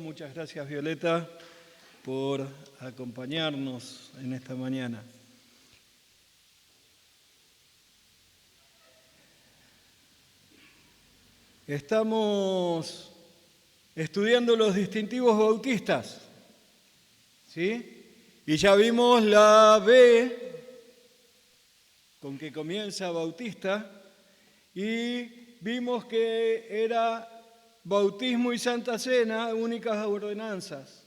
Muchas gracias, Violeta, por acompañarnos en esta mañana. Estamos estudiando los distintivos bautistas, ¿sí? Y ya vimos la B, con que comienza Bautista, y vimos que era bautismo y Santa Cena, únicas ordenanzas.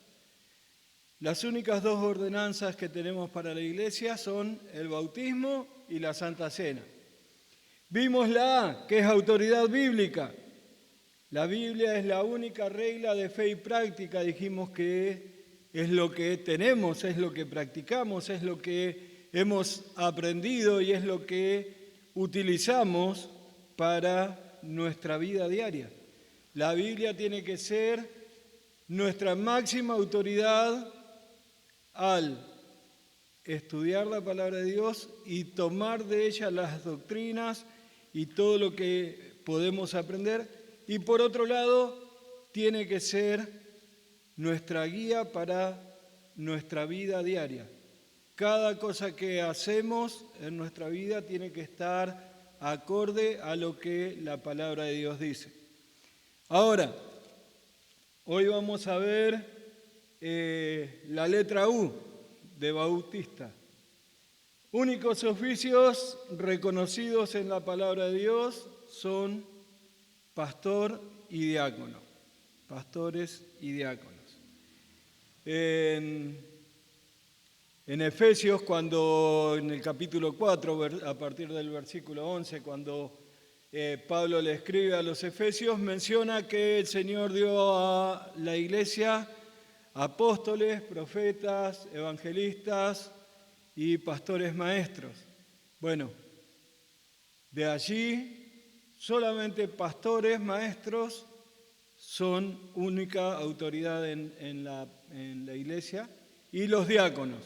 Las únicas dos ordenanzas que tenemos para la Iglesia son el bautismo y la Santa Cena. Vimos la A, que es autoridad bíblica. La Biblia es la única regla de fe y práctica, dijimos que es lo que tenemos, es lo que practicamos, es lo que hemos aprendido y es lo que utilizamos para nuestra vida diaria. La Biblia tiene que ser nuestra máxima autoridad al estudiar la palabra de Dios y tomar de ella las doctrinas y todo lo que podemos aprender. Y por otro lado, tiene que ser nuestra guía para nuestra vida diaria. Cada cosa que hacemos en nuestra vida tiene que estar acorde a lo que la palabra de Dios dice. Ahora, hoy vamos a ver la letra U de Bautista. Únicos oficios reconocidos en la palabra de Dios son pastor y diácono. Pastores y diáconos. En Efesios, cuando en el capítulo 4, a partir del versículo 11, cuando Pablo le escribe a los Efesios, menciona que el Señor dio a la iglesia apóstoles, profetas, evangelistas y pastores maestros. Bueno, de allí solamente pastores, maestros son única autoridad en la iglesia y los diáconos.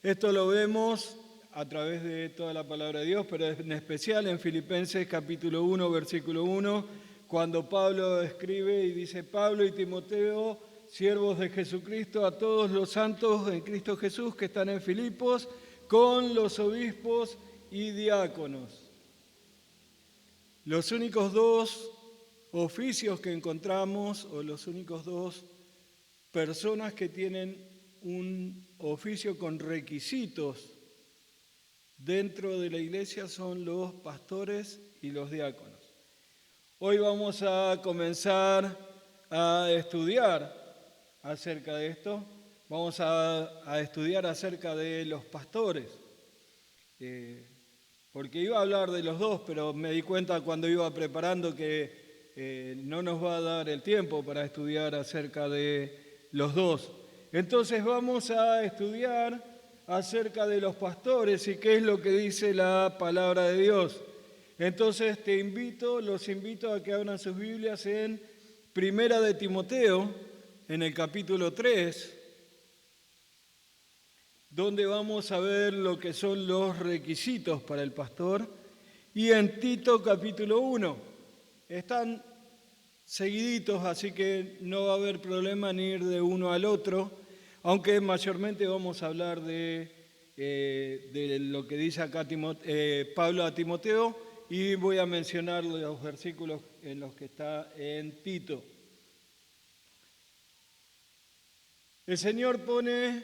Esto lo vemos a través de toda la palabra de Dios, pero en especial en Filipenses capítulo 1, versículo 1, cuando Pablo escribe y dice: Pablo y Timoteo, siervos de Jesucristo, a todos los santos en Cristo Jesús que están en Filipos, con los obispos y diáconos. Los únicos dos oficios que encontramos, o los únicos dos personas que tienen un oficio con requisitos dentro de la iglesia, son los pastores y los diáconos. Hoy vamos a comenzar a estudiar acerca de esto. Vamos a estudiar acerca de los pastores. Porque iba a hablar de los dos, pero me di cuenta cuando iba preparando que no nos va a dar el tiempo para estudiar acerca de los dos. Entonces vamos a estudiar acerca de los pastores y qué es lo que dice la palabra de Dios. Entonces los invito a que abran sus Biblias en Primera de Timoteo, en el capítulo 3, donde vamos a ver lo que son los requisitos para el pastor, y en Tito capítulo 1. Están seguiditos, así que no va a haber problema en ir de uno al otro, aunque mayormente vamos a hablar de lo que dice acá Pablo a Timoteo, y voy a mencionar los versículos en los que está en Tito. El Señor pone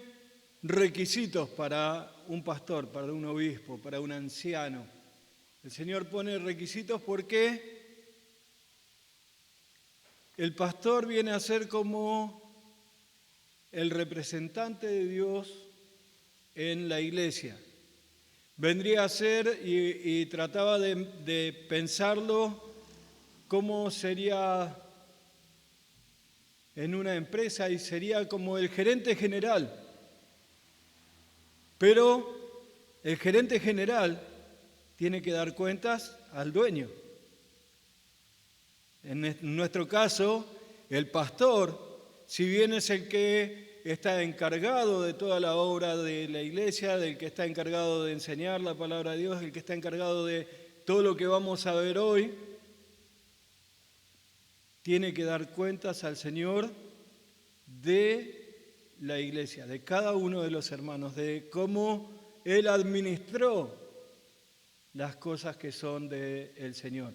requisitos para un pastor, para un obispo, para un anciano. El Señor pone requisitos porque el pastor viene a ser como el representante de Dios en la iglesia. Vendría a ser, y trataba de pensarlo, cómo sería en una empresa, y sería como el gerente general. Pero el gerente general tiene que dar cuentas al dueño. En nuestro caso, el pastor, si bien es el que está encargado de toda la obra de la iglesia, del que está encargado de enseñar la palabra de Dios, el que está encargado de todo lo que vamos a ver hoy, tiene que dar cuentas al Señor de la iglesia, de cada uno de los hermanos, de cómo él administró las cosas que son del Señor.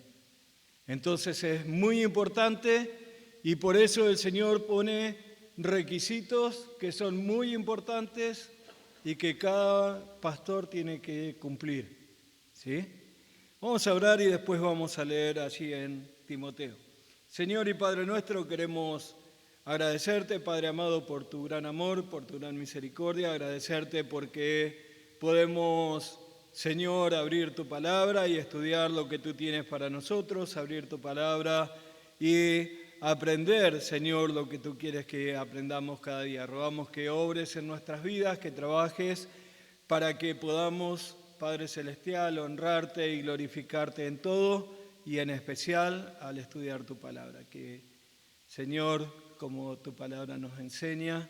Entonces es muy importante y por eso el Señor pone requisitos que son muy importantes y que cada pastor tiene que cumplir. ¿Sí? Vamos a orar y después vamos a leer allí en Timoteo. Señor y Padre nuestro, queremos agradecerte, Padre amado, por tu gran amor, por tu gran misericordia, agradecerte porque podemos, Señor, abrir tu palabra y estudiar lo que tú tienes para nosotros, abrir tu palabra y aprender, Señor, lo que tú quieres que aprendamos cada día. Rogamos que obres en nuestras vidas, que trabajes para que podamos, Padre Celestial, honrarte y glorificarte en todo y en especial al estudiar tu palabra. Que, Señor, como tu palabra nos enseña,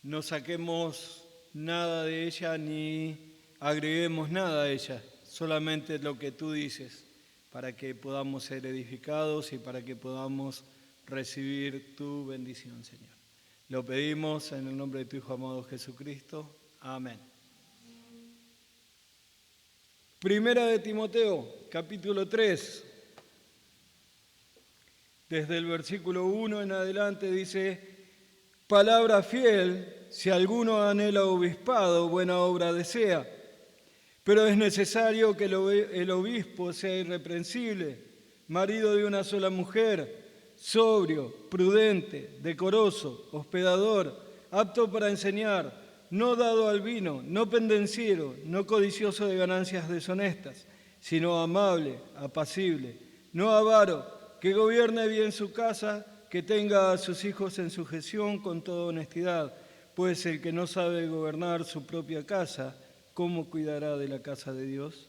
no saquemos nada de ella ni agreguemos nada a ella, solamente lo que tú dices, para que podamos ser edificados y para que podamos recibir tu bendición, Señor. Lo pedimos en el nombre de tu Hijo amado Jesucristo. Amén. Primera de Timoteo, capítulo 3. Desde el versículo 1 en adelante dice: palabra fiel, si alguno anhela obispado, buena obra desea. Pero es necesario que el obispo sea irreprensible, marido de una sola mujer, sobrio, prudente, decoroso, hospedador, apto para enseñar, no dado al vino, no pendenciero, no codicioso de ganancias deshonestas, sino amable, apacible, no avaro, que gobierne bien su casa, que tenga a sus hijos en sujeción con toda honestidad, pues el que no sabe gobernar su propia casa, ¿cómo cuidará de la casa de Dios?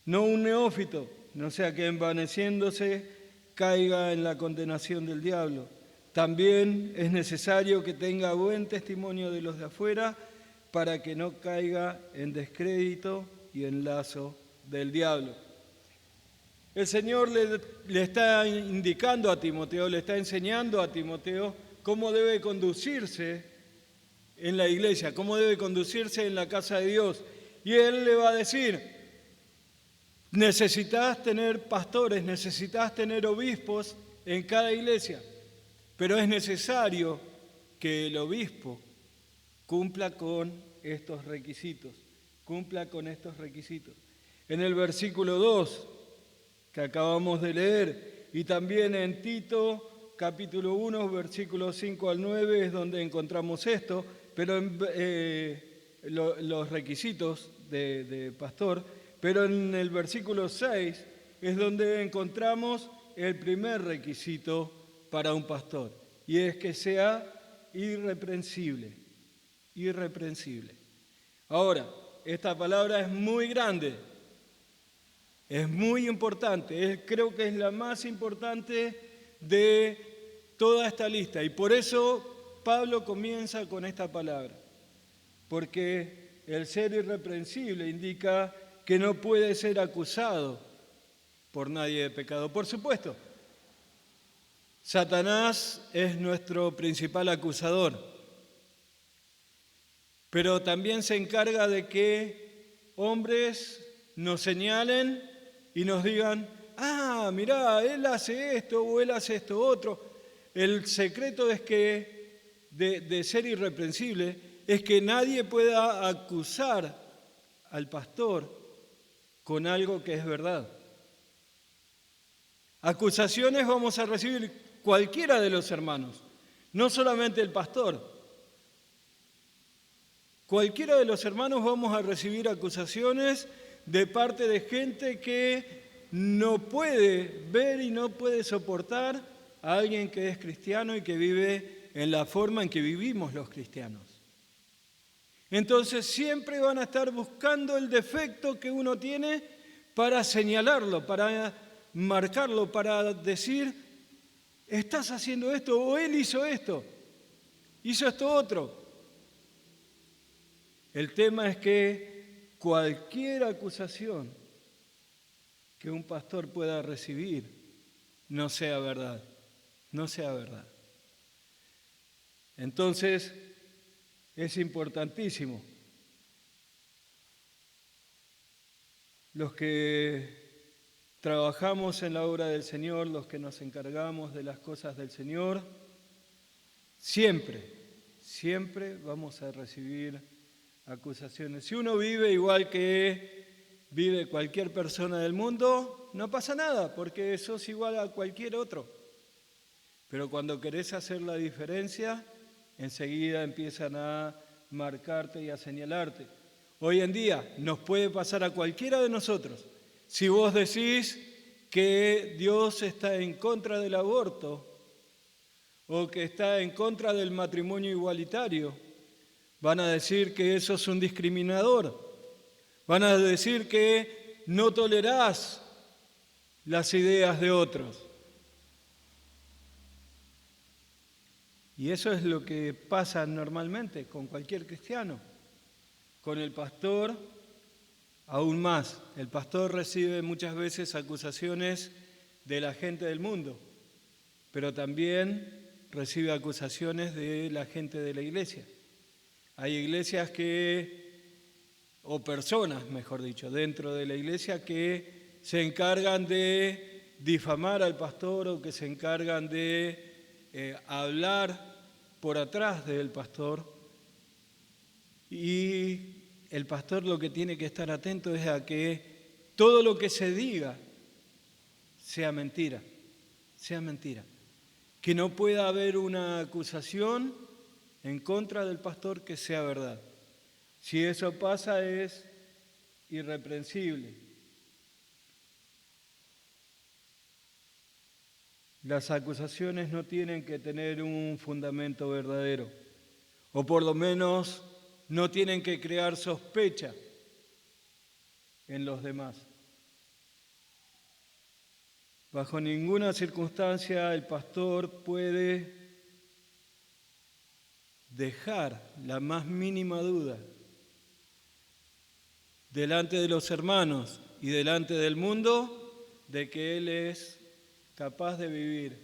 No un neófito, no sea que envaneciéndose caiga en la condenación del diablo. También es necesario que tenga buen testimonio de los de afuera para que no caiga en descrédito y en lazo del diablo. El Señor le está indicando a Timoteo, le está enseñando a Timoteo cómo debe conducirse en la iglesia, cómo debe conducirse en la casa de Dios. Y Él le va a decir: necesitas tener pastores, necesitas tener obispos en cada iglesia, pero es necesario que el obispo cumpla con estos requisitos, En el versículo 2 que acabamos de leer y también en Tito capítulo 1, versículos 5 al 9 es donde encontramos esto, pero los requisitos de pastor, pero en el versículo 6 es donde encontramos el primer requisito para un pastor, y es que sea irreprensible. Ahora, esta palabra es muy grande, es muy importante, creo que es la más importante de toda esta lista, y por eso Pablo comienza con esta palabra, porque el ser irreprensible indica que no puede ser acusado por nadie de pecado. Por supuesto, Satanás es nuestro principal acusador, pero también se encarga de que hombres nos señalen y nos digan: ah, mirá, él hace esto o él hace esto otro. El secreto es que de ser irreprensible es que nadie pueda acusar al pastor con algo que es verdad. Acusaciones vamos a recibir cualquiera de los hermanos, no solamente el pastor. Cualquiera de los hermanos vamos a recibir acusaciones de parte de gente que no puede ver y no puede soportar a alguien que es cristiano y que vive en la forma en que vivimos los cristianos. Entonces siempre van a estar buscando el defecto que uno tiene para señalarlo, para marcarlo, para decir: estás haciendo esto, o él hizo esto otro. El tema es que cualquier acusación que un pastor pueda recibir no sea verdad. Entonces, es importantísimo. Los que trabajamos en la obra del Señor, los que nos encargamos de las cosas del Señor, siempre vamos a recibir acusaciones. Si uno vive igual que vive cualquier persona del mundo, no pasa nada, porque sos igual a cualquier otro. Pero cuando querés hacer la diferencia, enseguida empiezan a marcarte y a señalarte. Hoy en día nos puede pasar a cualquiera de nosotros. Si vos decís que Dios está en contra del aborto o que está en contra del matrimonio igualitario, van a decir que eso es un discriminador. Van a decir que no tolerás las ideas de otros. Y eso es lo que pasa normalmente con cualquier cristiano. Con el pastor, aún más. El pastor recibe muchas veces acusaciones de la gente del mundo, pero también recibe acusaciones de la gente de la iglesia. Hay iglesias o personas, mejor dicho, dentro de la iglesia que se encargan de difamar al pastor o que se encargan de hablar por atrás del pastor. Y el pastor lo que tiene que estar atento es a que todo lo que se diga sea mentira, que no pueda haber una acusación en contra del pastor que sea verdad. Si eso pasa es irreprensible. Las acusaciones no tienen que tener un fundamento verdadero, o por lo menos no tienen que crear sospecha en los demás. Bajo ninguna circunstancia el pastor puede dejar la más mínima duda delante de los hermanos y delante del mundo de que él es capaz de vivir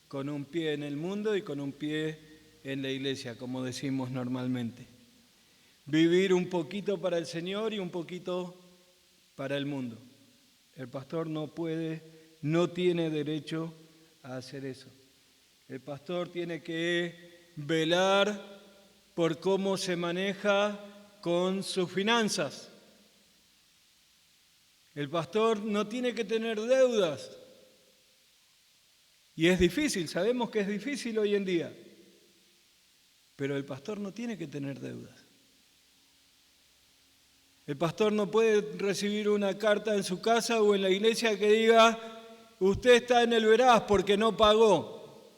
con un pie en el mundo y con un pie en la iglesia, como decimos normalmente. Vivir un poquito para el Señor y un poquito para el mundo. El pastor no tiene derecho a hacer eso. El pastor tiene que velar por cómo se maneja con sus finanzas. El pastor no tiene que tener deudas. Y es difícil, sabemos que es difícil hoy en día. Pero el pastor no tiene que tener deudas. El pastor no puede recibir una carta en su casa o en la iglesia que diga, usted está en el veraz porque no pagó.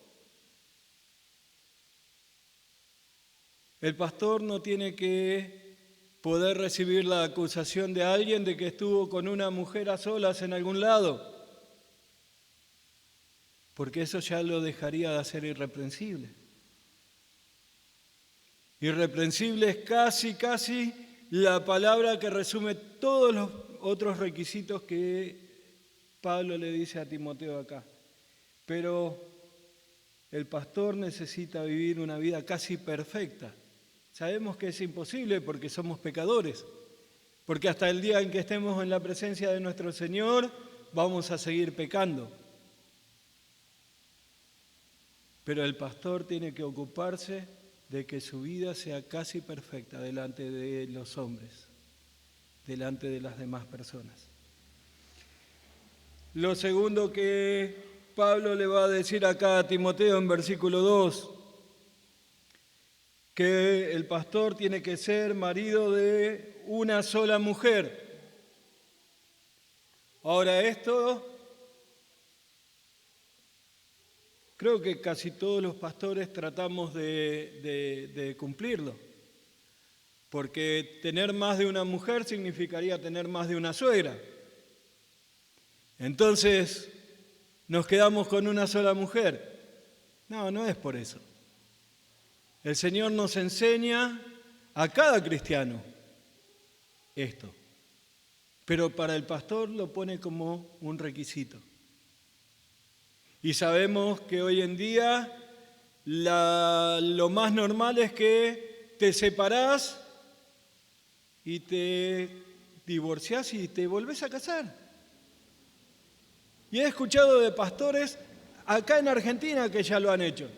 El pastor no tiene que poder recibir la acusación de alguien de que estuvo con una mujer a solas en algún lado, porque eso ya lo dejaría de ser irreprensible. Irreprensible es casi la palabra que resume todos los otros requisitos que Pablo le dice a Timoteo acá. Pero el pastor necesita vivir una vida casi perfecta. Sabemos que es imposible porque somos pecadores, porque hasta el día en que estemos en la presencia de nuestro Señor vamos a seguir pecando. Pero el pastor tiene que ocuparse de que su vida sea casi perfecta delante de los hombres, delante de las demás personas. Lo segundo que Pablo le va a decir acá a Timoteo en versículo 2, que el pastor tiene que ser marido de una sola mujer. Ahora esto, creo que casi todos los pastores tratamos de cumplirlo, porque tener más de una mujer significaría tener más de una suegra. Entonces, ¿nos quedamos con una sola mujer? No es por eso. El Señor nos enseña a cada cristiano esto, pero para el pastor lo pone como un requisito. Y sabemos que hoy en día lo más normal es que te separás y te divorciás y te volvés a casar. Y he escuchado de pastores acá en Argentina que ya lo han hecho.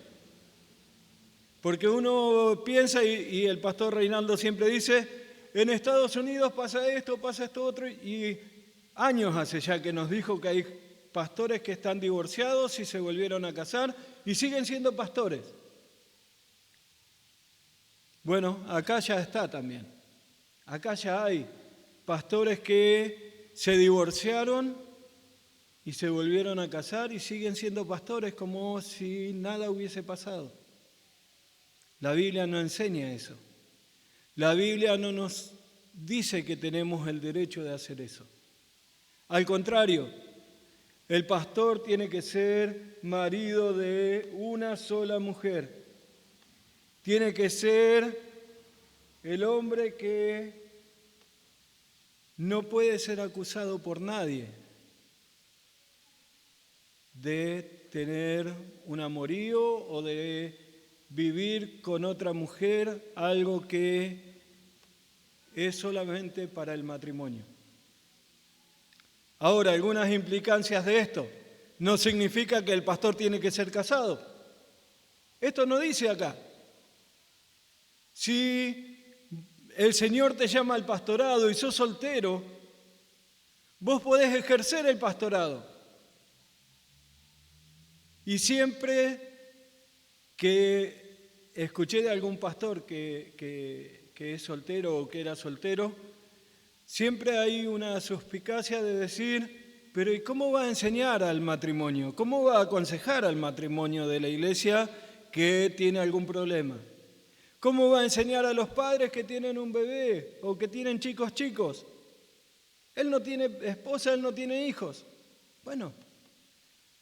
Porque uno piensa, y el pastor Reinaldo siempre dice, en Estados Unidos pasa esto otro, y años hace ya que nos dijo que hay pastores que están divorciados y se volvieron a casar y siguen siendo pastores. Bueno, acá ya está también. Acá ya hay pastores que se divorciaron y se volvieron a casar y siguen siendo pastores como si nada hubiese pasado. La Biblia no enseña eso. La Biblia no nos dice que tenemos el derecho de hacer eso. Al contrario, el pastor tiene que ser marido de una sola mujer. Tiene que ser el hombre que no puede ser acusado por nadie de tener un amorío o de vivir con otra mujer, algo que es solamente para el matrimonio. Ahora, algunas implicancias de esto. No significa que el pastor tiene que ser casado. Esto no dice acá. Si el Señor te llama al pastorado y sos soltero, vos podés ejercer el pastorado. Y siempre que escuché de algún pastor que es soltero o que era soltero, siempre hay una suspicacia de decir, pero ¿y cómo va a enseñar al matrimonio? ¿Cómo va a aconsejar al matrimonio de la iglesia que tiene algún problema? ¿Cómo va a enseñar a los padres que tienen un bebé o que tienen chicos? Él no tiene esposa, él no tiene hijos. Bueno,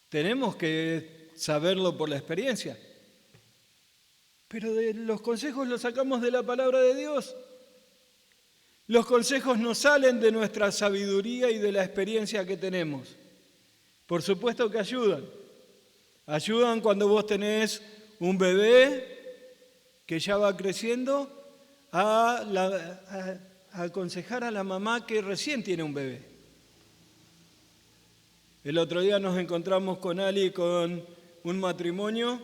tenemos que saberlo por la experiencia. Pero los consejos los sacamos de la palabra de Dios. Los consejos no salen de nuestra sabiduría y de la experiencia que tenemos. Por supuesto que ayudan. Ayudan cuando vos tenés un bebé que ya va creciendo a aconsejar a la mamá que recién tiene un bebé. El otro día nos encontramos con Ali, con un matrimonio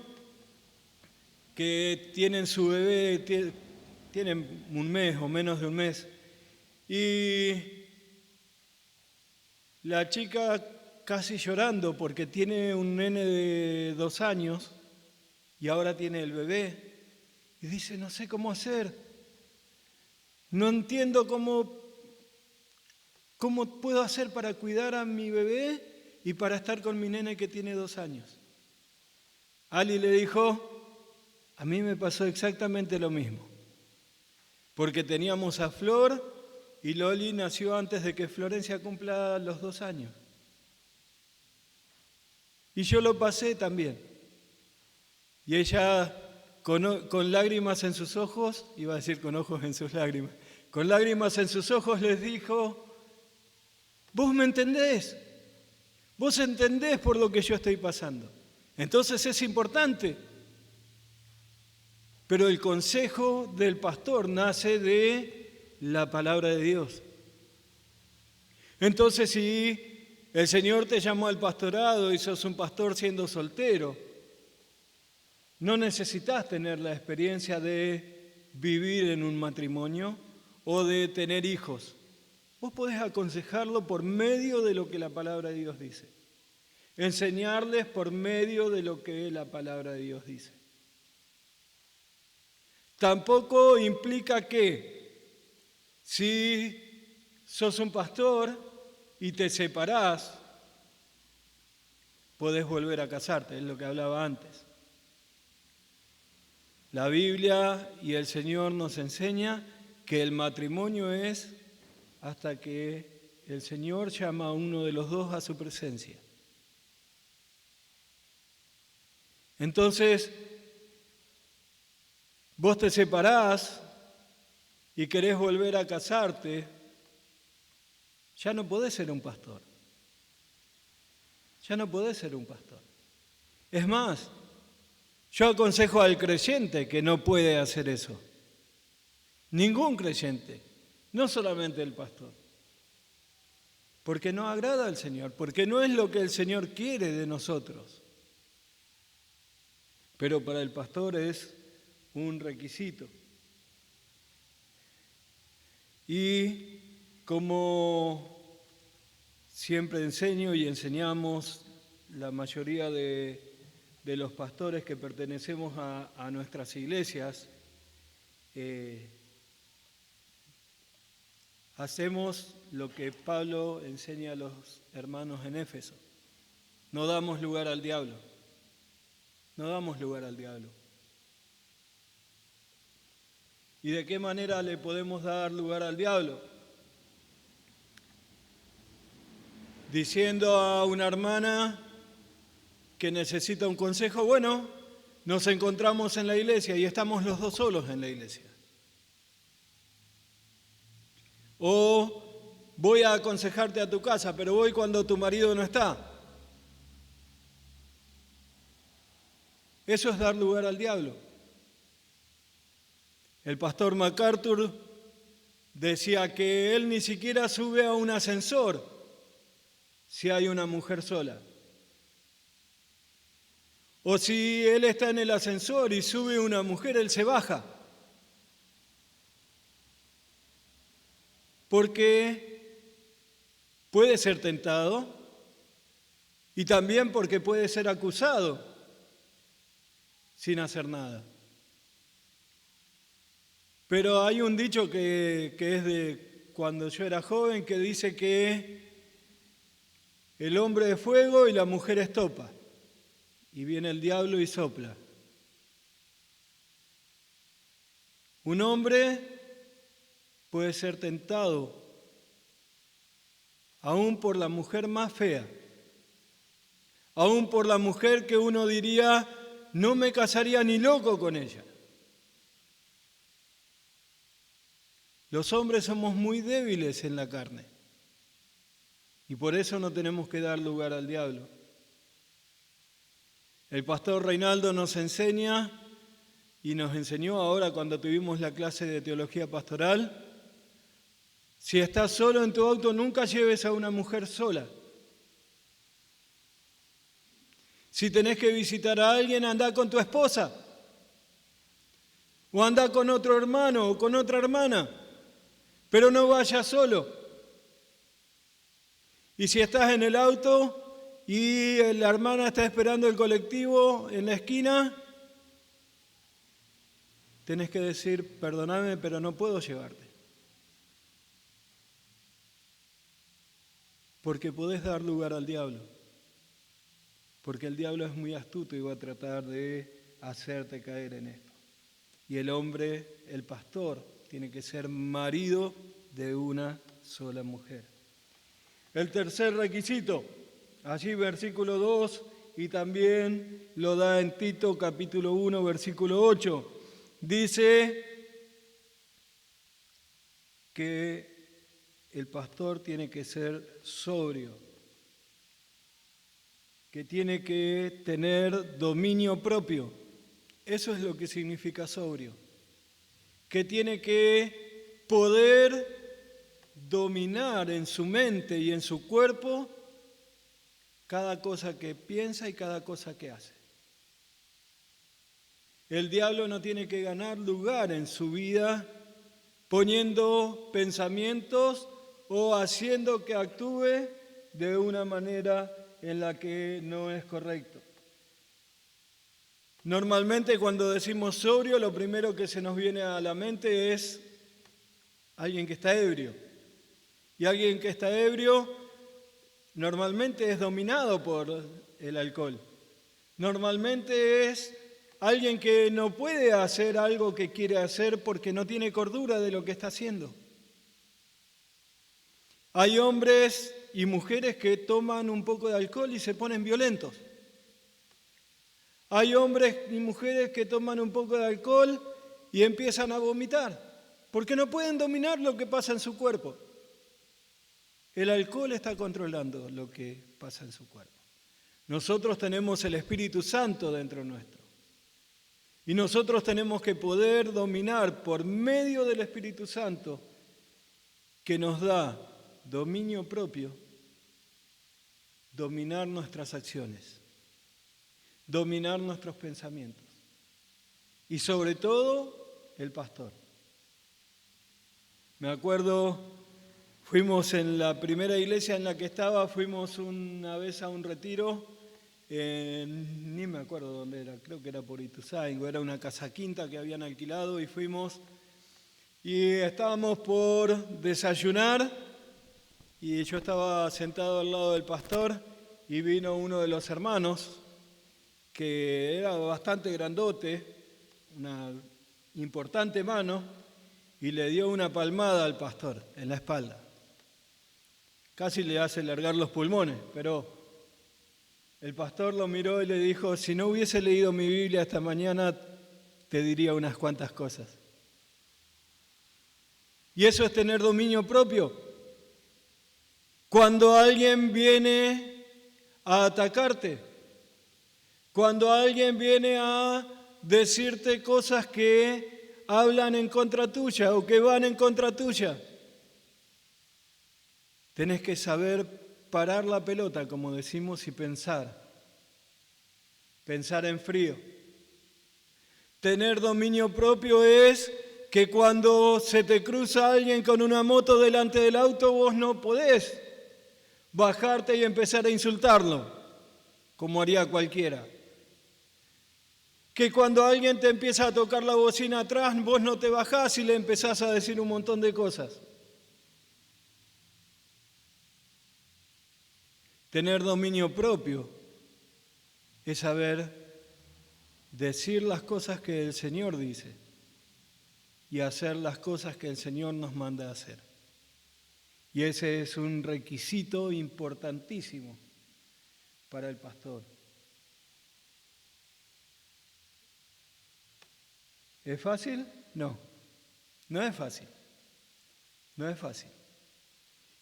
que tienen su bebé, tienen un mes o menos de un mes. Y la chica casi llorando porque tiene un nene de 2 años y ahora tiene el bebé. Y dice, no sé cómo hacer. No entiendo cómo puedo hacer para cuidar a mi bebé y para estar con mi nene que tiene 2 años. Ali le dijo, a mí me pasó exactamente lo mismo. Porque teníamos a Flor y Loli nació antes de que Florencia cumpla los 2 años. Y yo lo pasé también. Y ella, con lágrimas en sus ojos, iba a decir con ojos en sus lágrimas, con lágrimas en sus ojos les dijo, vos me entendés, vos entendés por lo que yo estoy pasando. Entonces es importante. Pero el consejo del pastor nace de la palabra de Dios. Entonces, si el Señor te llamó al pastorado y sos un pastor siendo soltero, no necesitas tener la experiencia de vivir en un matrimonio o de tener hijos. Vos podés aconsejarlo por medio de lo que la palabra de Dios dice. Enseñarles por medio de lo que la palabra de Dios dice. Tampoco implica que si sos un pastor y te separás, podés volver a casarte, es lo que hablaba antes. La Biblia y el Señor nos enseña que el matrimonio es hasta que el Señor llama a uno de los dos a su presencia. Entonces, vos te separás y querés volver a casarte, ya no podés ser un pastor. Ya no podés ser un pastor. Es más, Yo aconsejo al creyente que no puede hacer eso. Ningún creyente, no solamente el pastor. Porque no agrada al Señor, porque no es lo que el Señor quiere de nosotros. Pero para el pastor es un requisito. Y como siempre enseño y enseñamos la mayoría de los pastores que pertenecemos a nuestras iglesias, hacemos lo que Pablo enseña a los hermanos en Éfeso. No damos lugar al diablo. No damos lugar al diablo. ¿Y de qué manera le podemos dar lugar al diablo? Diciendo a una hermana que necesita un consejo, bueno, nos encontramos en la iglesia y estamos los dos solos en la iglesia. O voy a aconsejarte a tu casa, pero voy cuando tu marido no está. Eso es dar lugar al diablo. El pastor MacArthur decía que él ni siquiera sube a un ascensor si hay una mujer sola. O si él está en el ascensor y sube una mujer, él se baja. Porque puede ser tentado y también porque puede ser acusado sin hacer nada. Pero hay un dicho que es de cuando yo era joven que dice que el hombre es fuego y la mujer es estopa. Y viene el diablo y sopla. Un hombre puede ser tentado aún por la mujer más fea, aún por la mujer que uno diría, no me casaría ni loco con ella. Los hombres somos muy débiles en la carne y por eso no tenemos que dar lugar al diablo. El pastor Reinaldo nos enseña y nos enseñó ahora cuando tuvimos la clase de teología pastoral, si estás solo en tu auto nunca lleves a una mujer sola. Si tenés que visitar a alguien, anda con tu esposa o anda con otro hermano o con otra hermana. Pero no vayas solo. Y si estás en el auto y la hermana está esperando el colectivo en la esquina, tenés que decir, perdóname, pero no puedo llevarte. Porque podés dar lugar al diablo. Porque el diablo es muy astuto y va a tratar de hacerte caer en esto. Y el hombre, el pastor, tiene que ser marido de una sola mujer. El tercer requisito, allí versículo 2, y también lo da en Tito capítulo 1, versículo 8, dice que el pastor tiene que ser sobrio, que tiene que tener dominio propio. Eso es lo que significa sobrio. Que tiene que poder dominar en su mente y en su cuerpo cada cosa que piensa y cada cosa que hace. El diablo no tiene que ganar lugar en su vida poniendo pensamientos o haciendo que actúe de una manera en la que no es correcto. Normalmente cuando decimos sobrio, lo primero que se nos viene a la mente es alguien que está ebrio. Y alguien que está ebrio normalmente es dominado por el alcohol. Normalmente es alguien que no puede hacer algo que quiere hacer porque no tiene cordura de lo que está haciendo. Hay hombres y mujeres que toman un poco de alcohol y se ponen violentos. Hay hombres y mujeres que toman un poco de alcohol y empiezan a vomitar, porque no pueden dominar lo que pasa en su cuerpo. El alcohol está controlando lo que pasa en su cuerpo. Nosotros tenemos el Espíritu Santo dentro nuestro. Y nosotros tenemos que poder dominar por medio del Espíritu Santo, que nos da dominio propio, dominar nuestras acciones, dominar nuestros pensamientos. Y sobre todo, el pastor. Me acuerdo, fuimos en la primera iglesia en la que estaba, fuimos una vez a un retiro, ni me acuerdo dónde era, creo que era por Ituzaingó, era una casa quinta que habían alquilado y fuimos y estábamos por desayunar y yo estaba sentado al lado del pastor y vino uno de los hermanos que era bastante grandote, una importante mano, y le dio una palmada al pastor en la espalda. Casi le hace largar los pulmones, pero el pastor lo miró y le dijo, si no hubiese leído mi Biblia esta mañana, te diría unas cuantas cosas. Y eso es tener dominio propio. Cuando alguien viene a atacarte, cuando alguien viene a decirte cosas que hablan en contra tuya o que van en contra tuya, tenés que saber parar la pelota, como decimos, y pensar en frío. Tener dominio propio es que cuando se te cruza alguien con una moto delante del auto, vos no podés bajarte y empezar a insultarlo, como haría cualquiera. Que cuando alguien te empieza a tocar la bocina atrás, vos no te bajás y le empezás a decir un montón de cosas. Tener dominio propio es saber decir las cosas que el Señor dice y hacer las cosas que el Señor nos manda a hacer. Y ese es un requisito importantísimo para el pastor. ¿Es fácil? No, no es fácil. No es fácil.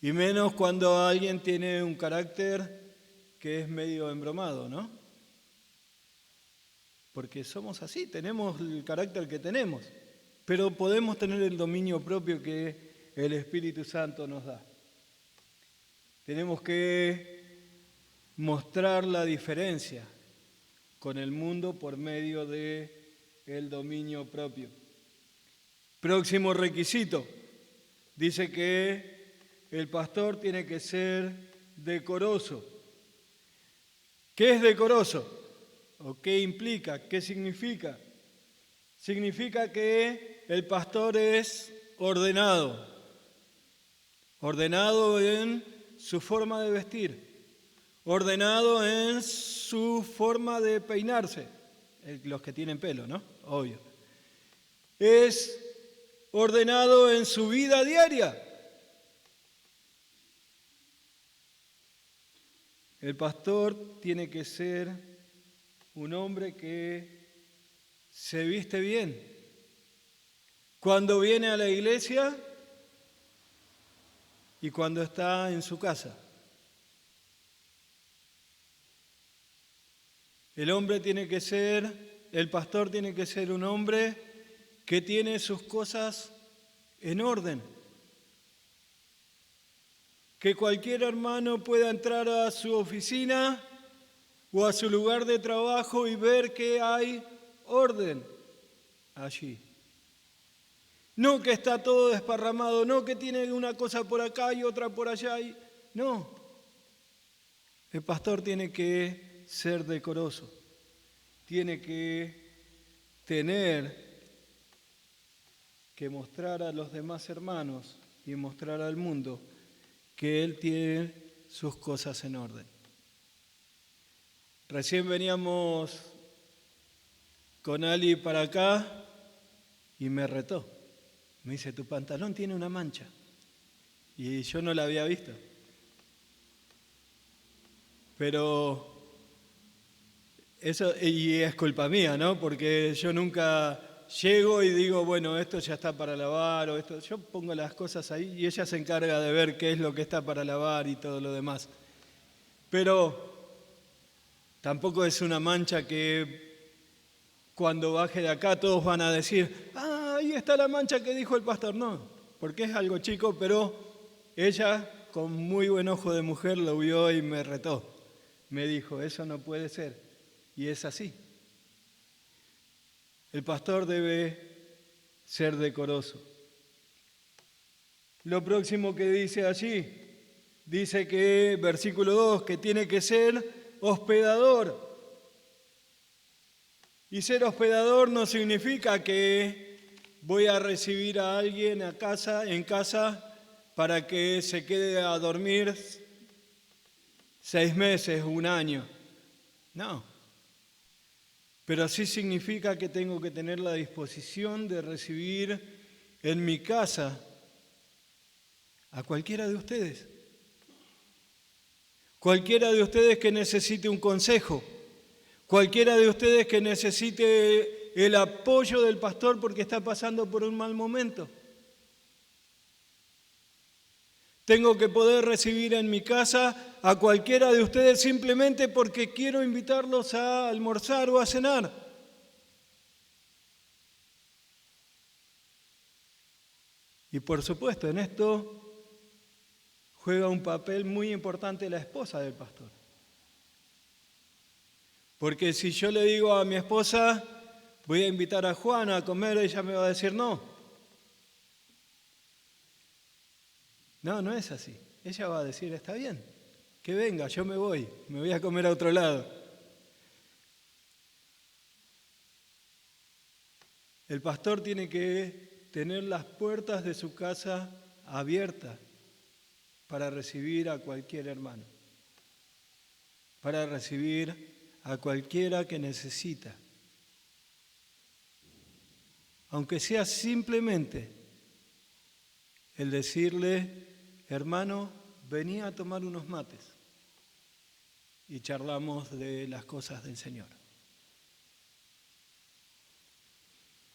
Y menos cuando alguien tiene un carácter que es medio embromado, ¿no? Porque somos así, tenemos el carácter que tenemos, pero podemos tener el dominio propio que el Espíritu Santo nos da. Tenemos que mostrar la diferencia con el mundo por medio del dominio propio. Próximo requisito, dice que el pastor tiene que ser decoroso. ¿Qué es decoroso? ¿O qué implica? ¿Qué significa? Significa que el pastor es ordenado. Ordenado en su forma de vestir. Ordenado en su forma de peinarse. Los que tienen pelo, ¿no? Obvio. Es ordenado en su vida diaria. El pastor tiene que ser un hombre que se viste bien. Cuando viene a la iglesia y cuando está en su casa. El pastor tiene que ser un hombre que tiene sus cosas en orden. Que cualquier hermano pueda entrar a su oficina o a su lugar de trabajo y ver que hay orden allí. No que está todo desparramado, no que tiene una cosa por acá y otra por allá. No. El pastor tiene que ser decoroso. Tiene que tener que mostrar a los demás hermanos y mostrar al mundo que él tiene sus cosas en orden. Recién veníamos con Ali para acá y me retó. Me dice, tu pantalón tiene una mancha. Y yo no la había visto. Pero eso, y es culpa mía, ¿no? Porque yo nunca llego y digo, bueno, esto ya está para lavar o esto. Yo pongo las cosas ahí y ella se encarga de ver qué es lo que está para lavar y todo lo demás. Pero tampoco es una mancha que cuando baje de acá todos van a decir, ah, ahí está la mancha que dijo el pastor. No, porque es algo chico, pero ella, con muy buen ojo de mujer, lo vio y me retó. Me dijo, eso no puede ser. Y es así. El pastor debe ser decoroso. Lo próximo que dice allí, dice que, versículo 2, que tiene que ser hospedador. Y ser hospedador no significa que voy a recibir a alguien en casa para que se quede a dormir 6 meses, 1 año. No. Pero sí significa que tengo que tener la disposición de recibir en mi casa a cualquiera de ustedes. Cualquiera de ustedes que necesite un consejo. Cualquiera de ustedes que necesite el apoyo del pastor porque está pasando por un mal momento. Tengo que poder recibir en mi casa a cualquiera de ustedes simplemente porque quiero invitarlos a almorzar o a cenar. Y por supuesto, en esto juega un papel muy importante la esposa del pastor. Porque si yo le digo a mi esposa, voy a invitar a Juana a comer, ella me va a decir no. No, no es así. Ella va a decir, está bien, que venga, yo me voy a comer a otro lado. El pastor tiene que tener las puertas de su casa abiertas para recibir a cualquier hermano, para recibir a cualquiera que necesita, aunque sea simplemente el decirle, hermano, vení a tomar unos mates y charlamos de las cosas del Señor.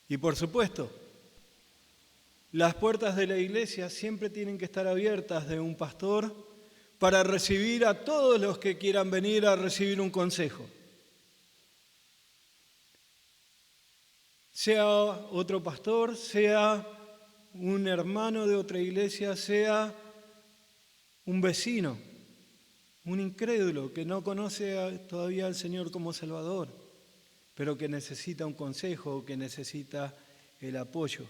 Y por supuesto, las puertas de la iglesia siempre tienen que estar abiertas de un pastor para recibir a todos los que quieran venir a recibir un consejo. Sea otro pastor, sea un hermano de otra iglesia, sea un vecino, un incrédulo que no conoce todavía al Señor como Salvador, pero que necesita un consejo, que necesita el apoyo.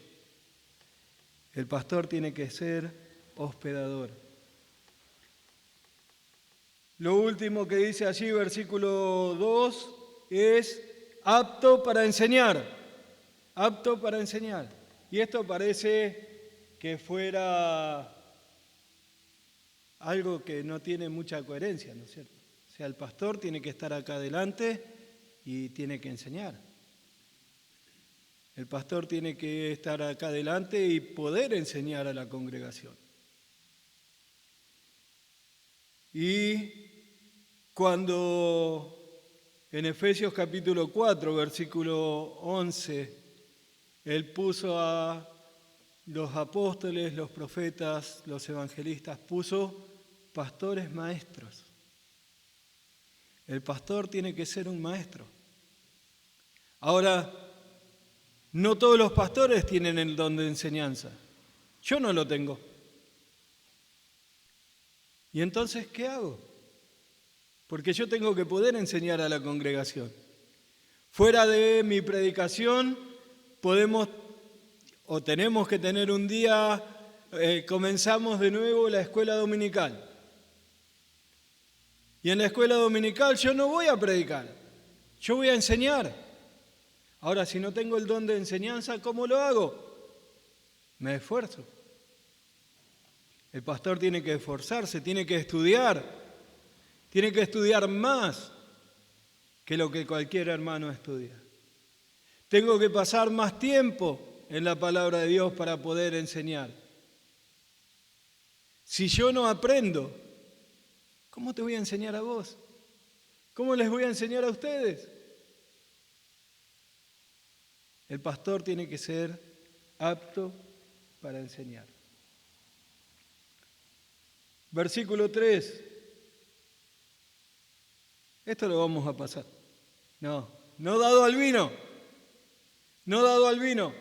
El pastor tiene que ser hospedador. Lo último que dice allí, versículo 2, es apto para enseñar. Apto para enseñar. Y esto parece que fuera algo que no tiene mucha coherencia, ¿no es cierto? O sea, el pastor tiene que estar acá adelante y tiene que enseñar. El pastor tiene que estar acá adelante y poder enseñar a la congregación. Y cuando en Efesios capítulo 4, versículo 11, Él puso a los apóstoles, los profetas, los evangelistas, puso pastores maestros. El pastor tiene que ser un maestro. Ahora, no todos los pastores tienen el don de enseñanza. Yo no lo tengo. ¿Y entonces qué hago? Porque yo tengo que poder enseñar a la congregación. Fuera de mi predicación, podemos o tenemos que tener un día, comenzamos de nuevo la escuela dominical. Y en la escuela dominical yo no voy a predicar, yo voy a enseñar. Ahora, si no tengo el don de enseñanza, ¿cómo lo hago? Me esfuerzo. El pastor tiene que esforzarse, tiene que estudiar más que lo que cualquier hermano estudia. Tengo que pasar más tiempo en la palabra de Dios para poder enseñar. Si yo no aprendo, ¿cómo te voy a enseñar a vos? ¿Cómo les voy a enseñar a ustedes? El pastor tiene que ser apto para enseñar. Versículo 3. Esto lo vamos a pasar. No dado al vino. no dado al vino.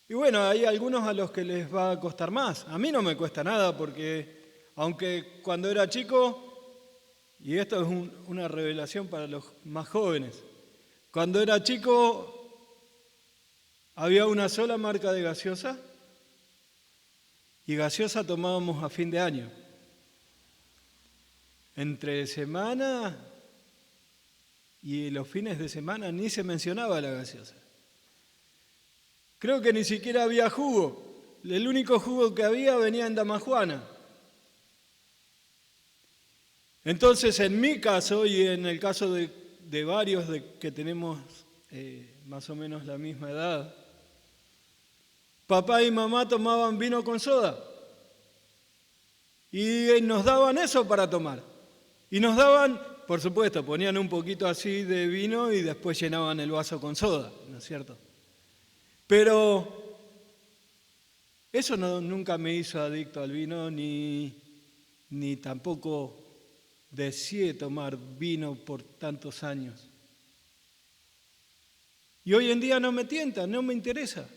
Y bueno, hay algunos a los que les va a costar más. A mí no me cuesta nada porque, aunque cuando era chico, y esto es una revelación para los más jóvenes, cuando era chico había una sola marca de gaseosa y gaseosa tomábamos a fin de año. Entre semana y los fines de semana ni se mencionaba la gaseosa. Creo que ni siquiera había jugo. El único jugo que había venía en Damajuana. Entonces, en mi caso y en el caso de varios que tenemos más o menos la misma edad, papá y mamá tomaban vino con soda y nos daban eso para tomar. Y nos daban, por supuesto, ponían un poquito así de vino y después llenaban el vaso con soda, ¿no es cierto? Pero eso nunca me hizo adicto al vino, ni tampoco deseé tomar vino por tantos años. Y hoy en día no me tienta, no me interesa.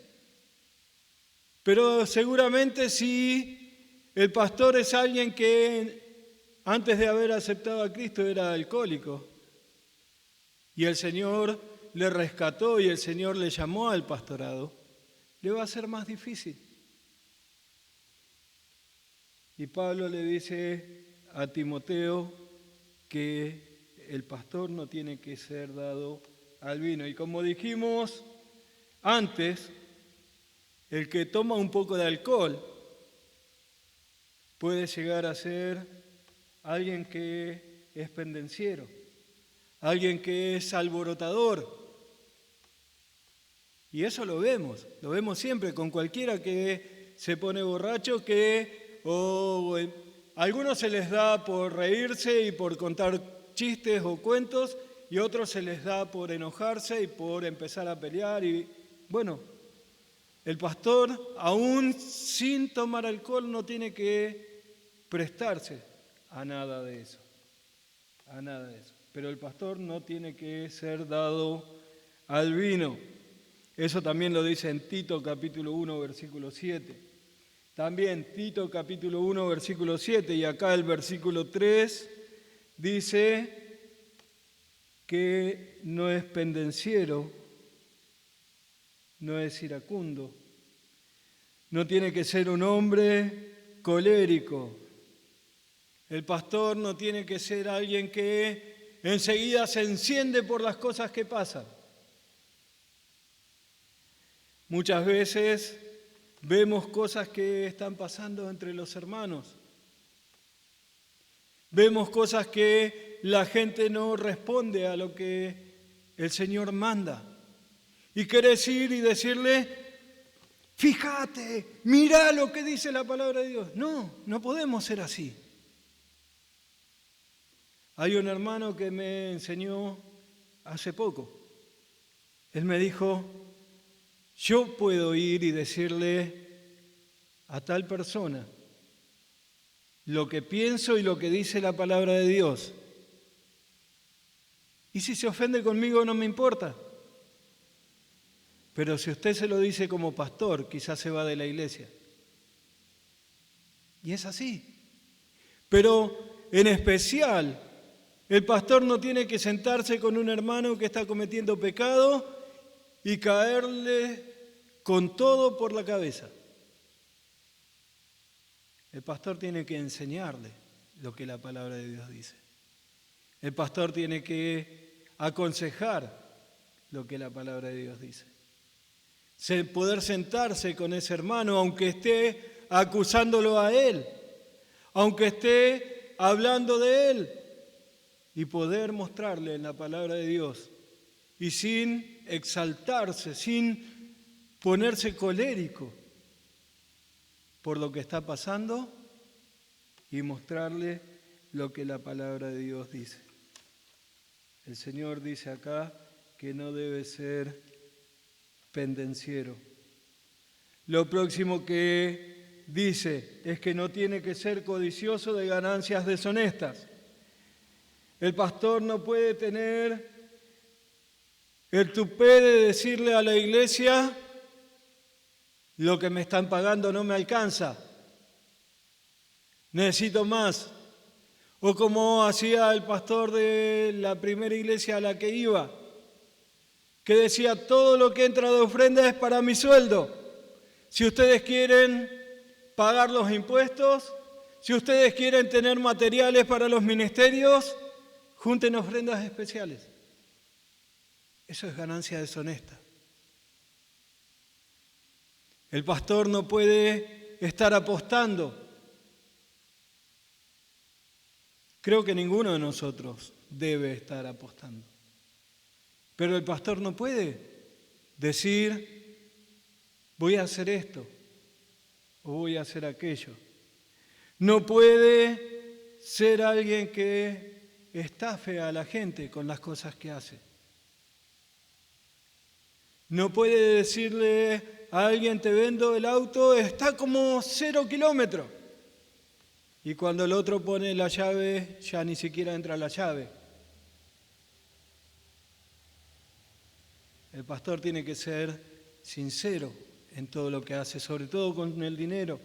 Pero seguramente si el pastor es alguien que antes de haber aceptado a Cristo era alcohólico y el Señor le rescató y el Señor le llamó al pastorado, le va a ser más difícil. Y Pablo le dice a Timoteo que el pastor no tiene que ser dado al vino. Y como dijimos antes, el que toma un poco de alcohol puede llegar a ser alguien que es pendenciero, alguien que es alborotador. Y eso lo vemos siempre con cualquiera que se pone borracho, que a algunos se les da por reírse y por contar chistes o cuentos, y a otros se les da por enojarse y por empezar a pelear. Y bueno, el pastor, aún sin tomar alcohol, no tiene que prestarse a nada de eso, a nada de eso. Pero el pastor no tiene que ser dado al vino. Eso también lo dice en Tito capítulo 1, versículo 7. También Tito capítulo 1, versículo 7, y acá el versículo 3 dice que no es pendenciero, no es iracundo, no tiene que ser un hombre colérico. El pastor no tiene que ser alguien que enseguida se enciende por las cosas que pasan. Muchas veces vemos cosas que están pasando entre los hermanos. Vemos cosas que la gente no responde a lo que el Señor manda. Y querés ir y decirle, fíjate, mirá lo que dice la palabra de Dios. No, no podemos ser así. Hay un hermano que me enseñó hace poco. Él me dijo, yo puedo ir y decirle a tal persona lo que pienso y lo que dice la palabra de Dios. Y si se ofende conmigo no me importa. Pero si usted se lo dice como pastor, quizás se va de la iglesia. Y es así. Pero en especial, el pastor no tiene que sentarse con un hermano que está cometiendo pecado y caerle con todo por la cabeza. El pastor tiene que enseñarle lo que la palabra de Dios dice. El pastor tiene que aconsejar lo que la palabra de Dios dice. Poder sentarse con ese hermano, aunque esté acusándolo a él, aunque esté hablando de él, y poder mostrarle en la palabra de Dios, y sin exaltarse, sin ponerse colérico por lo que está pasando, y mostrarle lo que la palabra de Dios dice. El Señor dice acá que no debe ser pendenciero. Lo próximo que dice es que no tiene que ser codicioso de ganancias deshonestas. El pastor no puede tener El tupé de decirle a la iglesia, lo que me están pagando no me alcanza, necesito más. O como hacía el pastor de la primera iglesia a la que iba, que decía, todo lo que entra de ofrenda es para mi sueldo. Si ustedes quieren pagar los impuestos, si ustedes quieren tener materiales para los ministerios, junten ofrendas especiales. Eso es ganancia deshonesta. El pastor no puede estar apostando. Creo que ninguno de nosotros debe estar apostando. Pero el pastor no puede decir, voy a hacer esto o voy a hacer aquello. No puede ser alguien que estafe a la gente con las cosas que hace. No puede decirle a alguien, te vendo el auto, está como 0 kilómetros. Y cuando el otro pone la llave, ya ni siquiera entra la llave. El pastor tiene que ser sincero en todo lo que hace, sobre todo con el dinero.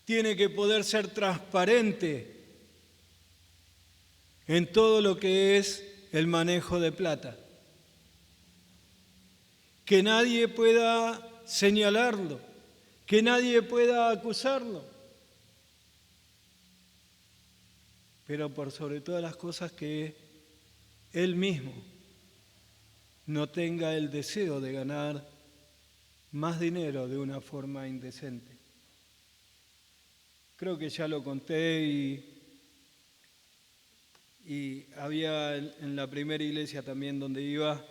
Tiene que poder ser transparente en todo lo que es el manejo de plata. Que nadie pueda señalarlo, que nadie pueda acusarlo. Pero por sobre todas las cosas que él mismo no tenga el deseo de ganar más dinero de una forma indecente. Creo que ya lo conté y había en la primera iglesia también donde iba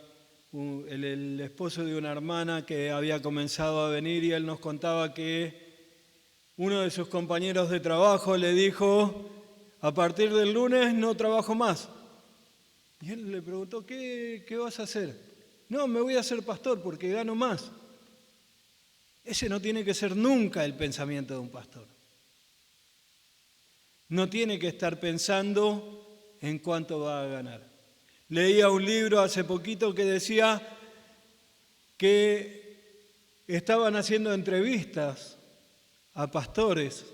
el esposo de una hermana que había comenzado a venir y él nos contaba que uno de sus compañeros de trabajo le dijo, a partir del lunes no trabajo más. Y él le preguntó, ¿qué vas a hacer? No, me voy a hacer pastor porque gano más. Ese no tiene que ser nunca el pensamiento de un pastor. No tiene que estar pensando en cuánto va a ganar. Leía un libro hace poquito que decía que estaban haciendo entrevistas a pastores,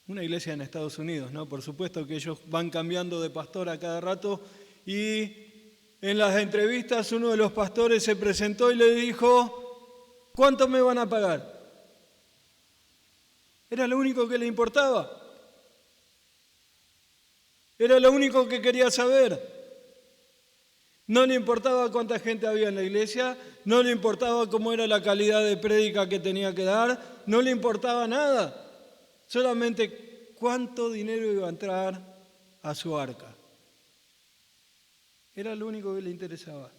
una iglesia en Estados Unidos, ¿no? Por supuesto que ellos van cambiando de pastor a cada rato y en las entrevistas uno de los pastores se presentó y le dijo, ¿cuánto me van a pagar? Era lo único que le importaba. Era lo único que quería saber. No le importaba cuánta gente había en la iglesia, no le importaba cómo era la calidad de prédica que tenía que dar, no le importaba nada. Solamente cuánto dinero iba a entrar a su arca. Era lo único que le interesaba.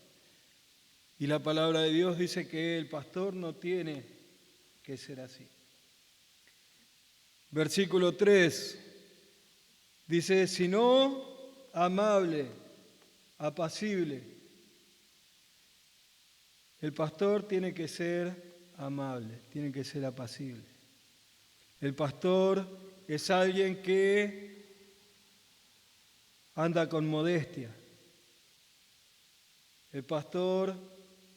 Y la palabra de Dios dice que el pastor no tiene que ser así. Versículo 3 dice, sino amable, apacible. El pastor tiene que ser amable, tiene que ser apacible. El pastor es alguien que anda con modestia. El pastor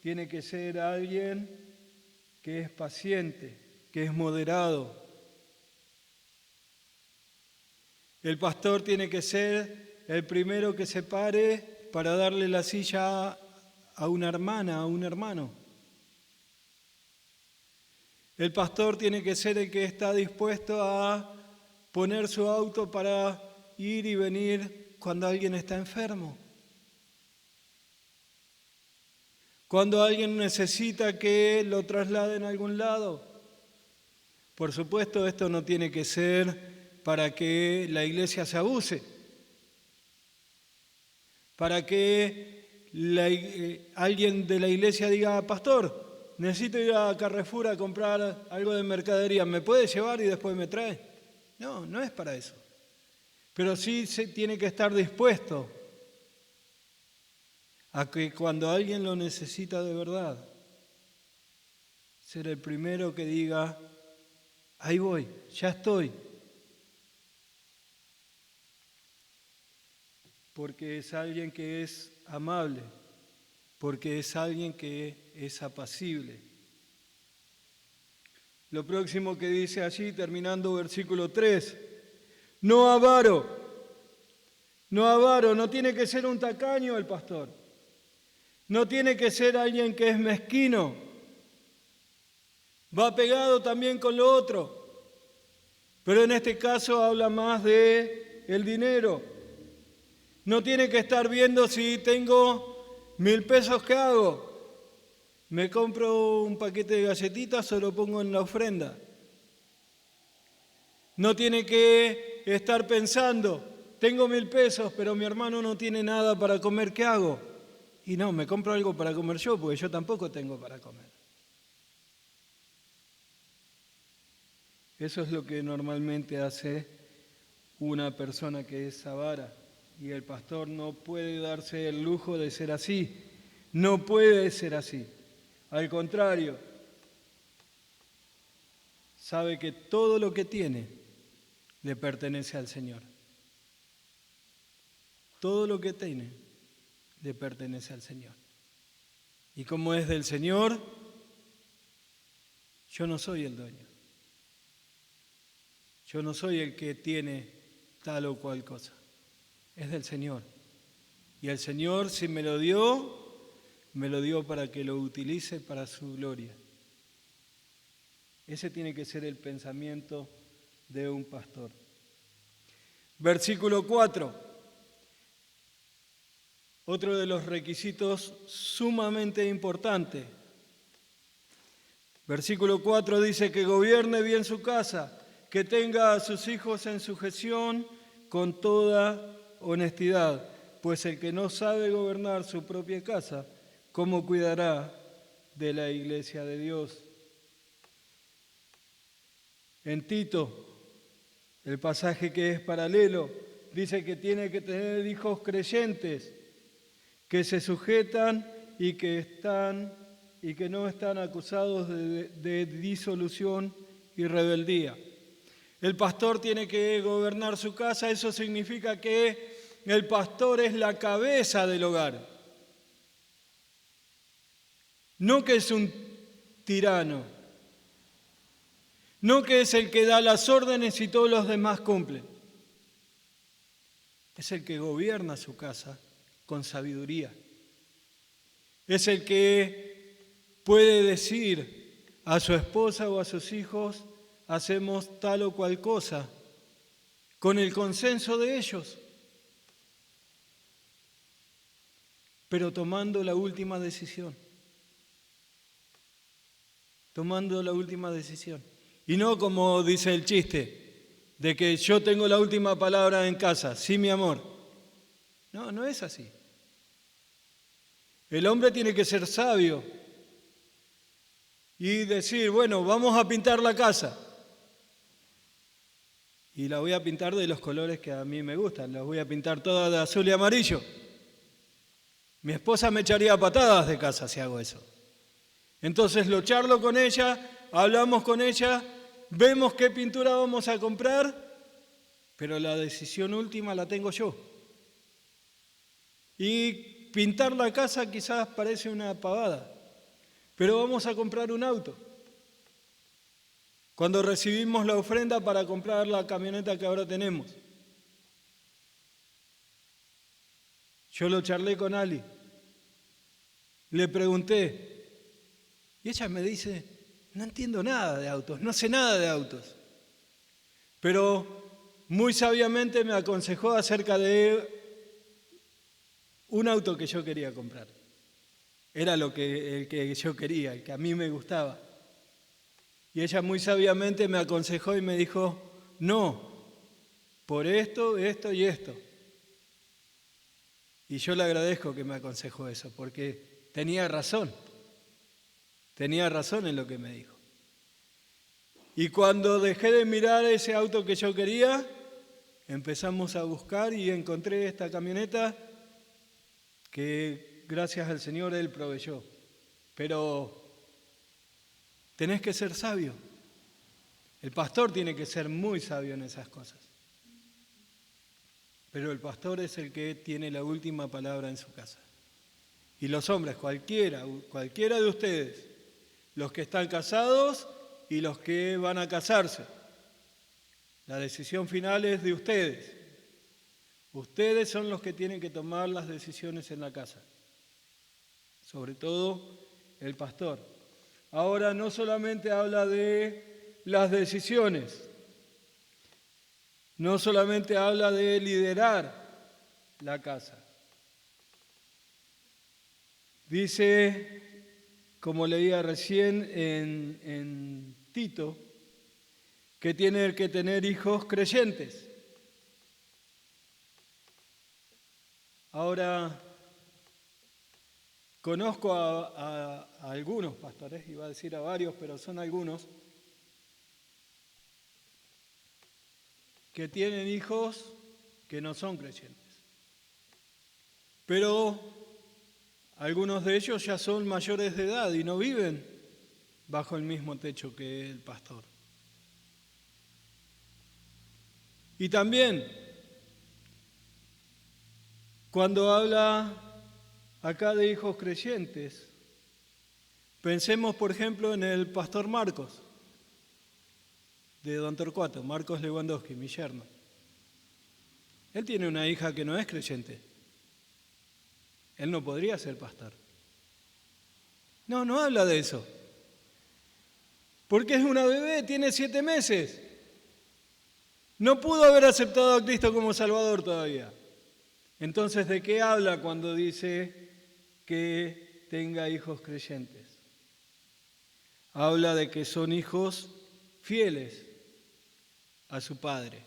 tiene que ser alguien que es paciente, que es moderado. El pastor tiene que ser el primero que se pare para darle la silla a una hermana, a un hermano. El pastor tiene que ser el que está dispuesto a poner su auto para ir y venir cuando alguien está enfermo. Cuando alguien necesita que lo trasladen a algún lado. Por supuesto, esto no tiene que ser para que la iglesia se abuse, para que alguien de la iglesia diga, pastor, necesito ir a Carrefour a comprar algo de mercadería, ¿me puede llevar y después me trae? No, no es para eso. Pero sí se tiene que estar dispuesto a que cuando alguien lo necesita de verdad, ser el primero que diga, ahí voy, ya estoy. Porque es alguien que es amable, porque es alguien que es apacible. Lo próximo que dice allí, terminando versículo 3, no avaro, no tiene que ser un tacaño el pastor, no tiene que ser alguien que es mezquino, va pegado también con lo otro, pero en este caso habla más de el dinero. No tiene que estar viendo si tengo 1.000 pesos, ¿qué hago? ¿Me compro un paquete de galletitas o lo pongo en la ofrenda? No tiene que estar pensando, tengo 1.000 pesos, pero mi hermano no tiene nada para comer, ¿qué hago? Y no, me compro algo para comer yo, porque yo tampoco tengo para comer. Eso es lo que normalmente hace una persona que es avara. Y el pastor no puede darse el lujo de ser así. No puede ser así. Al contrario, sabe que todo lo que tiene le pertenece al Señor. Todo lo que tiene le pertenece al Señor. Y como es del Señor, yo no soy el dueño. Yo no soy el que tiene tal o cual cosa. Es del Señor. Y el Señor, si me lo dio para que lo utilice para su gloria. Ese tiene que ser el pensamiento de un pastor. Versículo 4. Otro de los requisitos sumamente importante. Versículo 4 dice que gobierne bien su casa, que tenga a sus hijos en sujeción con toda honestidad, pues el que no sabe gobernar su propia casa, ¿cómo cuidará de la iglesia de Dios? En Tito, el pasaje que es paralelo, dice que tiene que tener hijos creyentes, que se sujetan y que no están acusados de disolución y rebeldía. El pastor tiene que gobernar su casa, eso significa que el pastor es la cabeza del hogar. No que es un tirano, no que es el que da las órdenes y todos los demás cumplen. Es el que gobierna su casa con sabiduría. Es el que puede decir a su esposa o a sus hijos, hacemos tal o cual cosa, con el consenso de ellos, pero tomando la última decisión. Tomando la última decisión. Y no como dice el chiste, de que yo tengo la última palabra en casa, sí, mi amor. No, no es así. El hombre tiene que ser sabio y decir, bueno, vamos a pintar la casa. Y la voy a pintar de los colores que a mí me gustan, la voy a pintar toda de azul y amarillo. Mi esposa me echaría patadas de casa si hago eso. Entonces lo charlo con ella, hablamos con ella, vemos qué pintura vamos a comprar, pero la decisión última la tengo yo. Y pintar la casa quizás parece una pavada, pero vamos a comprar un auto. Cuando recibimos la ofrenda para comprar la camioneta que ahora tenemos, yo lo charlé con Ali, le pregunté, y ella me dice, no entiendo nada de autos, no sé nada de autos, pero muy sabiamente me aconsejó acerca de un auto que yo quería comprar. Era el que yo quería, el que a mí me gustaba. Y ella muy sabiamente me aconsejó y me dijo, no, por esto, esto y esto. Y yo le agradezco que me aconsejó eso, porque tenía razón en lo que me dijo. Y cuando dejé de mirar ese auto que yo quería, empezamos a buscar y encontré esta camioneta que gracias al Señor Él proveyó. Pero tenés que ser sabio. El pastor tiene que ser muy sabio en esas cosas. Pero el pastor es el que tiene la última palabra en su casa. Y los hombres, cualquiera de ustedes, los que están casados y los que van a casarse. La decisión final es de ustedes. Ustedes son los que tienen que tomar las decisiones en la casa, sobre todo el pastor. Ahora no solamente habla de las decisiones, no solamente habla de liderar la casa. Dice, como leía recién en Tito, que tiene que tener hijos creyentes. Ahora, conozco a algunos pastores, iba a decir a varios, pero son algunos, que tienen hijos que no son creyentes. Pero algunos de ellos ya son mayores de edad y no viven bajo el mismo techo que el pastor. Y también, cuando habla acá de hijos creyentes, pensemos, por ejemplo, en el pastor Marcos, de Don Torcuato, Marcos Lewandowski, mi yerno. Él tiene una hija que no es creyente. Él no podría ser pastor. No habla de eso. Porque es una bebé, tiene 7 meses. No pudo haber aceptado a Cristo como Salvador todavía. Entonces, ¿de qué habla cuando dice que tenga hijos creyentes? Habla de que son hijos fieles a su padre,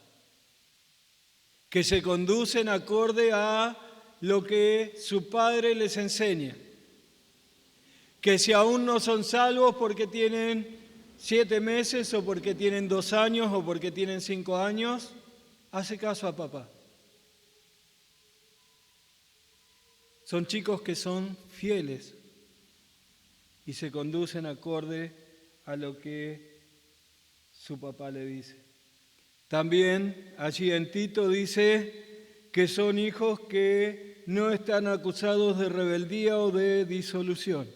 que se conducen acorde a lo que su padre les enseña, que si aún no son salvos porque tienen 7 meses o porque tienen 2 años o porque tienen 5 años, hace caso a papá. Son chicos que son fieles y se conducen acorde a lo que su papá le dice. También allí en Tito dice que son hijos que no están acusados de rebeldía o de disolución.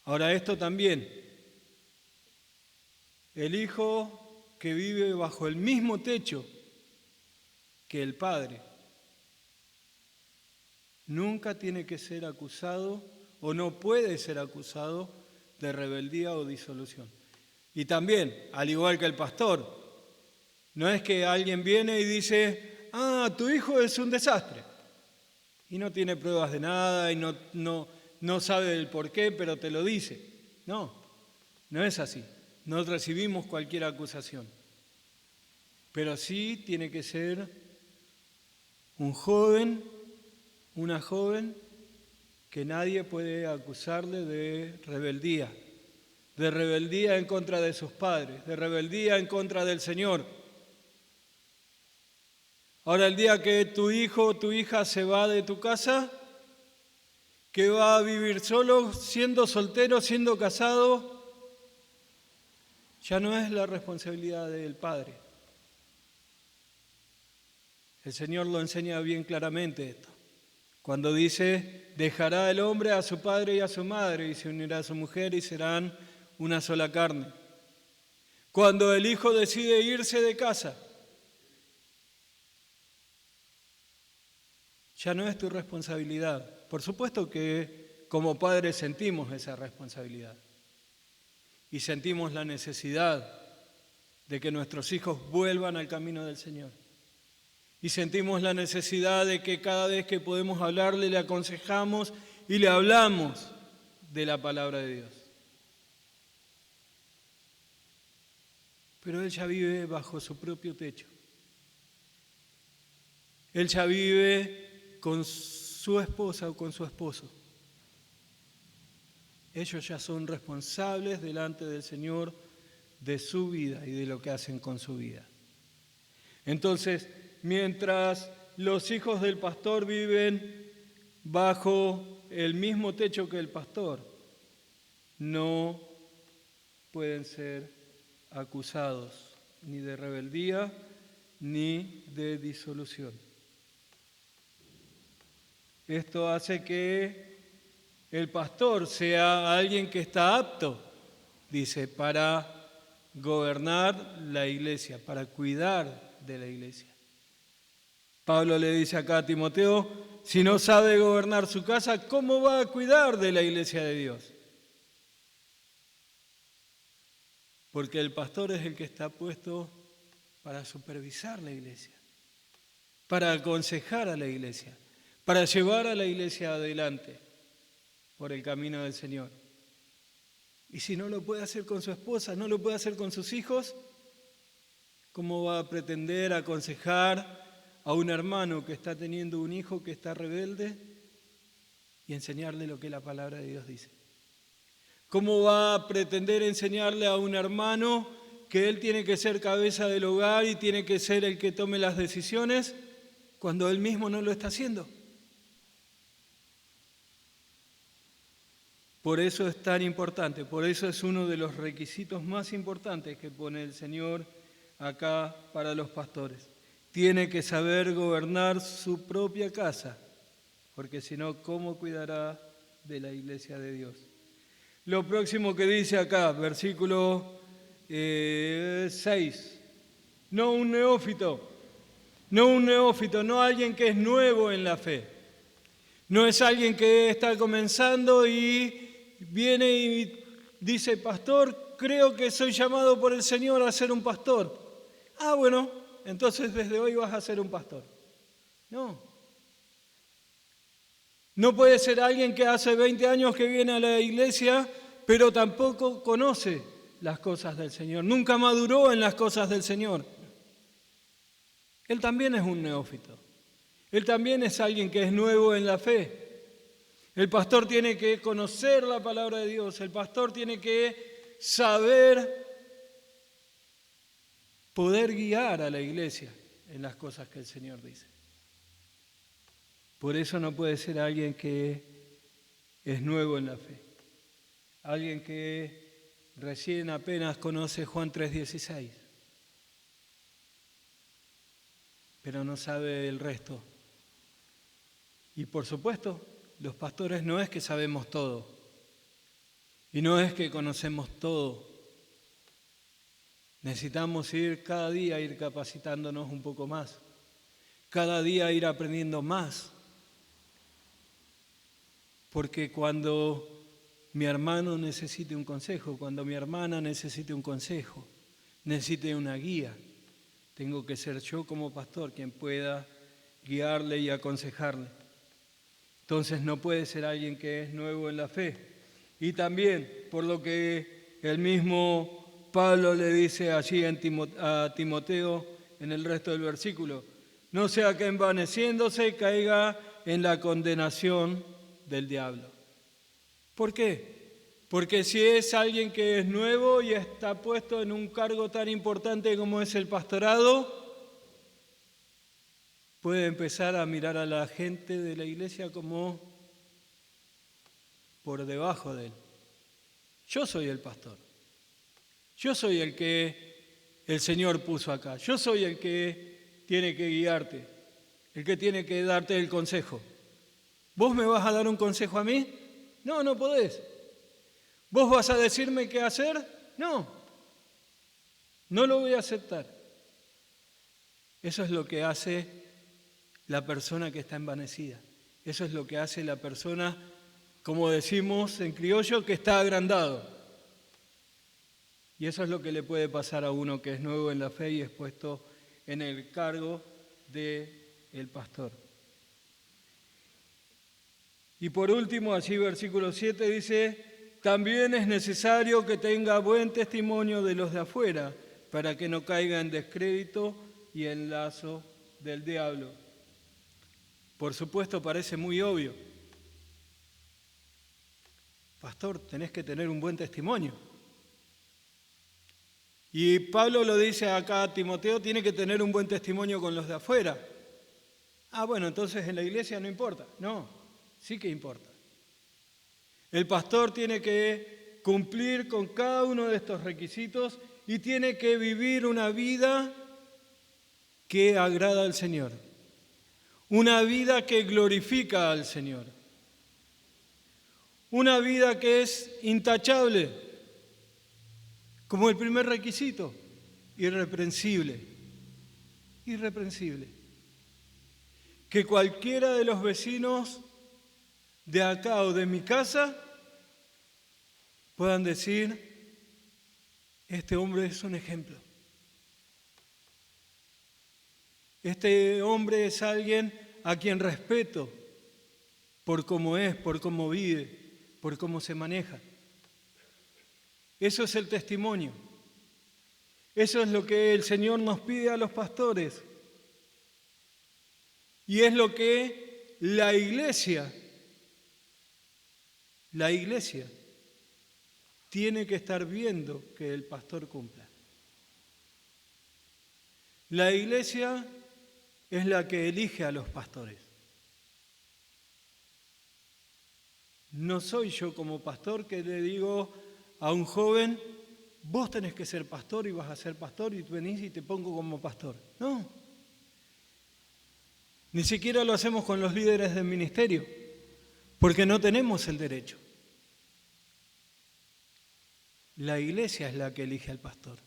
Ahora esto también, el hijo que vive bajo el mismo techo que el padre, nunca tiene que ser acusado o no puede ser acusado de rebeldía o disolución. Y también, al igual que el pastor, no es que alguien viene y dice, tu hijo es un desastre, y no tiene pruebas de nada y no sabe el por qué, pero te lo dice. No es así. No recibimos cualquier acusación. Pero sí tiene que ser un joven, una joven, que nadie puede acusarle de rebeldía en contra de sus padres, de rebeldía en contra del Señor. Ahora, el día que tu hijo o tu hija se va de tu casa, que va a vivir solo, siendo soltero, siendo casado, ya no es la responsabilidad del padre. El Señor lo enseña bien claramente esto. Cuando dice, dejará el hombre a su padre y a su madre y se unirá a su mujer y serán una sola carne. Cuando el hijo decide irse de casa, ya no es tu responsabilidad. Por supuesto que como padres sentimos esa responsabilidad y sentimos la necesidad de que nuestros hijos vuelvan al camino del Señor. Y sentimos la necesidad de que cada vez que podemos hablarle, le aconsejamos y le hablamos de la palabra de Dios. Pero él ya vive bajo su propio techo. Él ya vive con su esposa o con su esposo. Ellos ya son responsables delante del Señor de su vida y de lo que hacen con su vida. Entonces, mientras los hijos del pastor viven bajo el mismo techo que el pastor, no pueden ser acusados ni de rebeldía ni de disolución. Esto hace que el pastor sea alguien que está apto, dice, para gobernar la iglesia, para cuidar de la iglesia. Pablo le dice acá a Timoteo, si no sabe gobernar su casa, ¿cómo va a cuidar de la iglesia de Dios? Porque el pastor es el que está puesto para supervisar la iglesia, para aconsejar a la iglesia, para llevar a la iglesia adelante por el camino del Señor. Y si no lo puede hacer con su esposa, no lo puede hacer con sus hijos, ¿cómo va a pretender aconsejar a un hermano que está teniendo un hijo que está rebelde y enseñarle lo que la palabra de Dios dice? ¿Cómo va a pretender enseñarle a un hermano que él tiene que ser cabeza del hogar y tiene que ser el que tome las decisiones cuando él mismo no lo está haciendo? Por eso es tan importante, por eso es uno de los requisitos más importantes que pone el Señor acá para los pastores. Tiene que saber gobernar su propia casa, porque si no, ¿cómo cuidará de la iglesia de Dios? Lo próximo que dice acá, versículo 6, no un neófito, no alguien que es nuevo en la fe, no es alguien que está comenzando y viene y dice, pastor, creo que soy llamado por el Señor a ser un pastor. Ah, bueno, entonces desde hoy vas a ser un pastor. No puede ser alguien que hace 20 años que viene a la iglesia, pero tampoco conoce las cosas del Señor, nunca maduró en las cosas del Señor. Él también es un neófito. Él también es alguien que es nuevo en la fe. El pastor tiene que conocer la palabra de Dios, el pastor tiene que saber poder guiar a la iglesia en las cosas que el Señor dice. Por eso no puede ser alguien que es nuevo en la fe, alguien que recién apenas conoce Juan 3:16, pero no sabe el resto. Y por supuesto, los pastores no es que sabemos todo, y no es que conocemos todo. Necesitamos cada día ir capacitándonos un poco más, cada día ir aprendiendo más. Porque cuando mi hermano necesite un consejo, cuando mi hermana necesite un consejo, necesite una guía, tengo que ser yo como pastor quien pueda guiarle y aconsejarle. Entonces no puede ser alguien que es nuevo en la fe. Y también, por lo que el mismo Pablo le dice allí a Timoteo en el resto del versículo, no sea que envaneciéndose caiga en la condenación del diablo. ¿Por qué? Porque si es alguien que es nuevo y está puesto en un cargo tan importante como es el pastorado, puede empezar a mirar a la gente de la iglesia como por debajo de él. Yo soy el pastor. Yo soy el que el Señor puso acá. Yo soy el que tiene que guiarte, el que tiene que darte el consejo. ¿Vos me vas a dar un consejo a mí? No, no podés. ¿Vos vas a decirme qué hacer? No, no lo voy a aceptar. Eso es lo que hace la persona que está envanecida. Eso es lo que hace la persona, como decimos en criollo, que está agrandado. Y eso es lo que le puede pasar a uno que es nuevo en la fe y es puesto en el cargo del pastor. Y por último, allí versículo 7 dice, también es necesario que tenga buen testimonio de los de afuera, para que no caiga en descrédito y en lazo del diablo. Por supuesto, parece muy obvio. Pastor, tenés que tener un buen testimonio. Y Pablo lo dice acá a Timoteo, tiene que tener un buen testimonio con los de afuera. Ah, bueno, entonces en la iglesia no importa. No, sí que importa. El pastor tiene que cumplir con cada uno de estos requisitos y tiene que vivir una vida que agrada al Señor. una vida que glorifica al Señor, una vida que es intachable, como el primer requisito, irreprensible, irreprensible. Que cualquiera de los vecinos de acá o de mi casa puedan decir, este hombre es un ejemplo. Este hombre es alguien a quien respeto por cómo es, por cómo vive, por cómo se maneja. Eso es el testimonio. Eso es lo que el Señor nos pide a los pastores. Y es lo que la iglesia tiene que estar viendo que el pastor cumpla. La iglesia es la que elige a los pastores. No soy yo como pastor que le digo a un joven, vos tenés que ser pastor y vas a ser pastor y tú venís y te pongo como pastor. No. Ni siquiera lo hacemos con los líderes del ministerio, porque no tenemos el derecho. La iglesia es la que elige al pastor.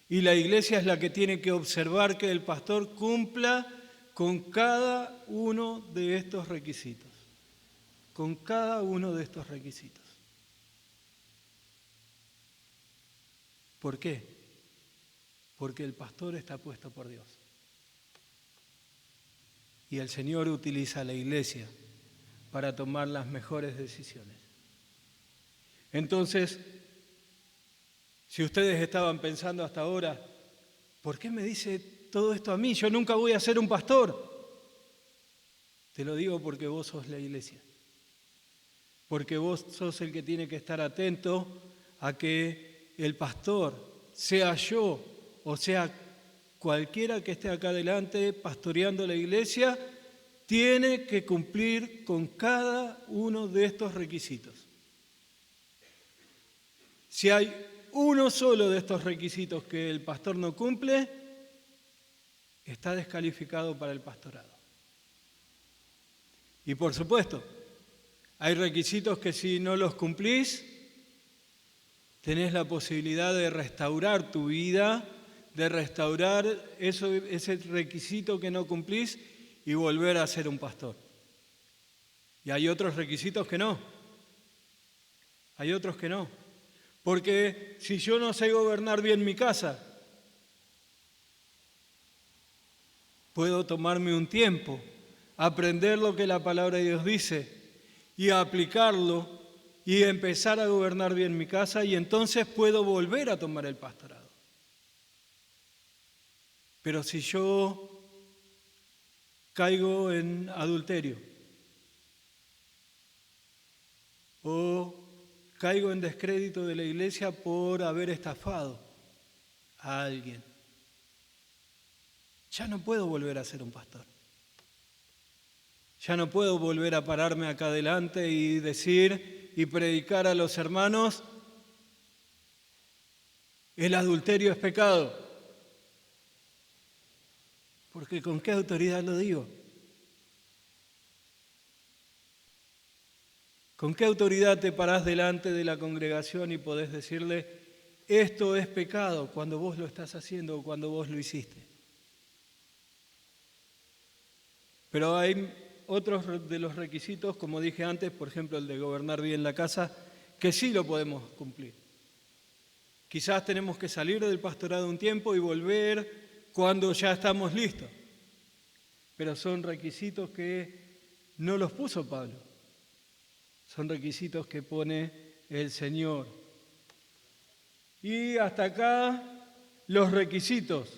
Y la iglesia es la que tiene que observar que el pastor cumpla con cada uno de estos requisitos. Con cada uno de estos requisitos. ¿Por qué? Porque el pastor está puesto por Dios. Y el Señor utiliza a la iglesia para tomar las mejores decisiones. Entonces, si ustedes estaban pensando hasta ahora, ¿por qué me dice todo esto a mí? Yo nunca voy a ser un pastor. Te lo digo porque vos sos la iglesia. Porque vos sos el que tiene que estar atento a que el pastor, sea yo o sea cualquiera que esté acá adelante pastoreando la iglesia, tiene que cumplir con cada uno de estos requisitos. Si hay uno solo de estos requisitos que el pastor no cumple, está descalificado para el pastorado. Y por supuesto, hay requisitos que si no los cumplís, tenés la posibilidad de restaurar tu vida, de restaurar ese requisito que no cumplís y volver a ser un pastor. Y hay otros requisitos que no. Hay otros que no. Porque si yo no sé gobernar bien mi casa, puedo tomarme un tiempo, aprender lo que la palabra de Dios dice y aplicarlo y empezar a gobernar bien mi casa y entonces puedo volver a tomar el pastorado. Pero si yo caigo en adulterio o caigo en descrédito de la iglesia por haber estafado a alguien, ya no puedo volver a ser un pastor. Ya no puedo volver a pararme acá adelante y decir y predicar a los hermanos, el adulterio es pecado. Porque ¿con qué autoridad lo digo? ¿Con qué autoridad te parás delante de la congregación y podés decirle, esto es pecado cuando vos lo estás haciendo o cuando vos lo hiciste? Pero hay otros de los requisitos, como dije antes, por ejemplo el de gobernar bien la casa, que sí lo podemos cumplir. Quizás tenemos que salir del pastorado un tiempo y volver cuando ya estamos listos. Pero son requisitos que no los puso Pablo. Son requisitos que pone el Señor. Y hasta acá los requisitos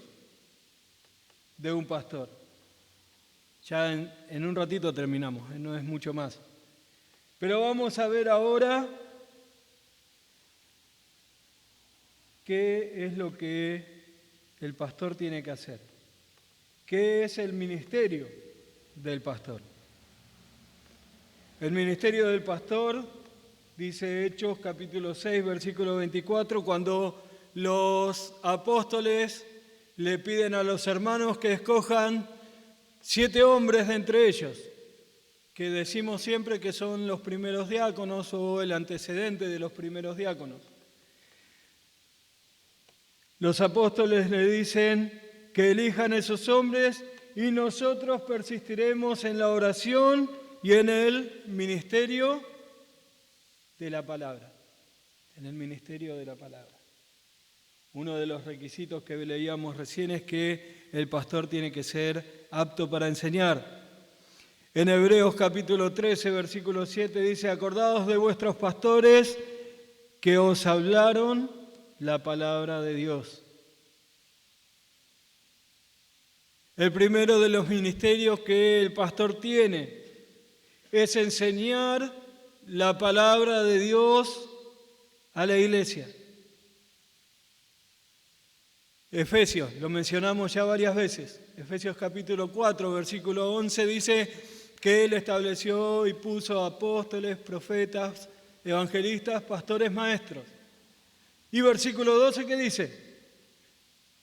de un pastor. Ya en un ratito terminamos, no es mucho más. Pero vamos a ver ahora qué es lo que el pastor tiene que hacer. ¿Qué es el ministerio del pastor? El ministerio del pastor, dice Hechos capítulo 6, versículo 24, cuando los apóstoles le piden a los hermanos que escojan 7 hombres de entre ellos, que decimos siempre que son los primeros diáconos o el antecedente de los primeros diáconos. Los apóstoles le dicen que elijan esos hombres y nosotros persistiremos en la oración y en el ministerio de la palabra. En el ministerio de la palabra. Uno de los requisitos que leíamos recién es que el pastor tiene que ser apto para enseñar. En Hebreos capítulo 13, versículo 7 dice: acordaos de vuestros pastores que os hablaron la palabra de Dios. El primero de los ministerios que el pastor tiene es enseñar la palabra de Dios a la iglesia. Efesios, lo mencionamos ya varias veces. Efesios capítulo 4, versículo 11 dice que Él estableció y puso apóstoles, profetas, evangelistas, pastores, maestros. Y versículo 12, ¿qué dice?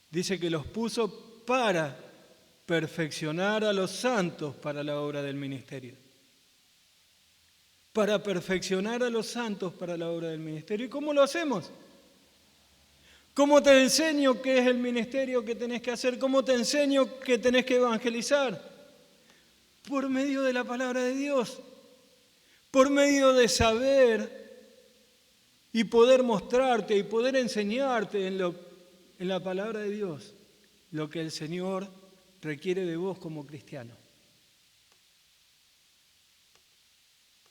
Dice que los puso para perfeccionar a los santos para la obra del ministerio. Para perfeccionar a los santos para la obra del ministerio. ¿Y cómo lo hacemos? ¿Cómo te enseño qué es el ministerio que tenés que hacer? ¿Cómo te enseño que tenés que evangelizar? Por medio de la palabra de Dios. Por medio de saber y poder mostrarte y poder enseñarte en la palabra de Dios lo que el Señor requiere de vos como cristiano.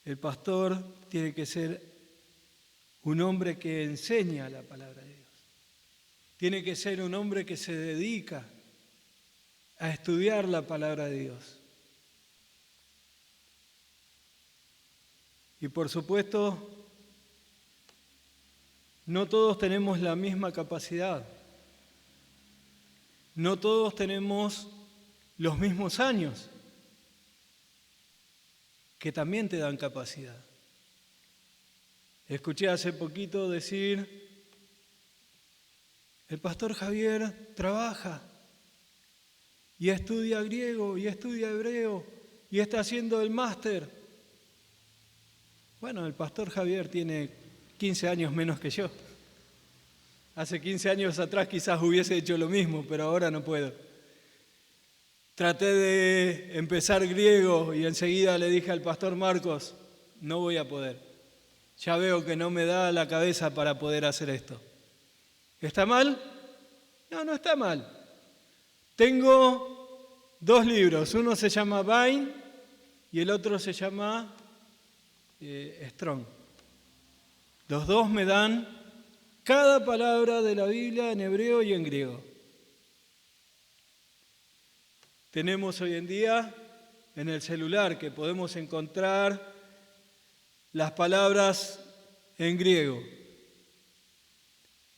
El pastor tiene que ser un hombre que enseña la palabra de Dios. Tiene que ser un hombre que se dedica a estudiar la palabra de Dios. Y por supuesto, no todos tenemos la misma capacidad. No todos tenemos los mismos años, que también te dan capacidad. Escuché hace poquito decir: el pastor Javier trabaja y estudia griego y estudia hebreo y está haciendo el máster. Bueno, el pastor Javier tiene 15 años menos que yo. Hace 15 años atrás quizás hubiese hecho lo mismo, pero ahora no puedo. Traté de empezar griego y enseguida le dije al pastor Marcos: no voy a poder. Ya veo que no me da la cabeza para poder hacer esto. ¿Está mal? No, no está mal. Tengo 2 libros. Uno se llama Vine y el otro se llama Strong. Los 2 me dan cada palabra de la Biblia en hebreo y en griego. Tenemos hoy en día en el celular que podemos encontrar las palabras en griego.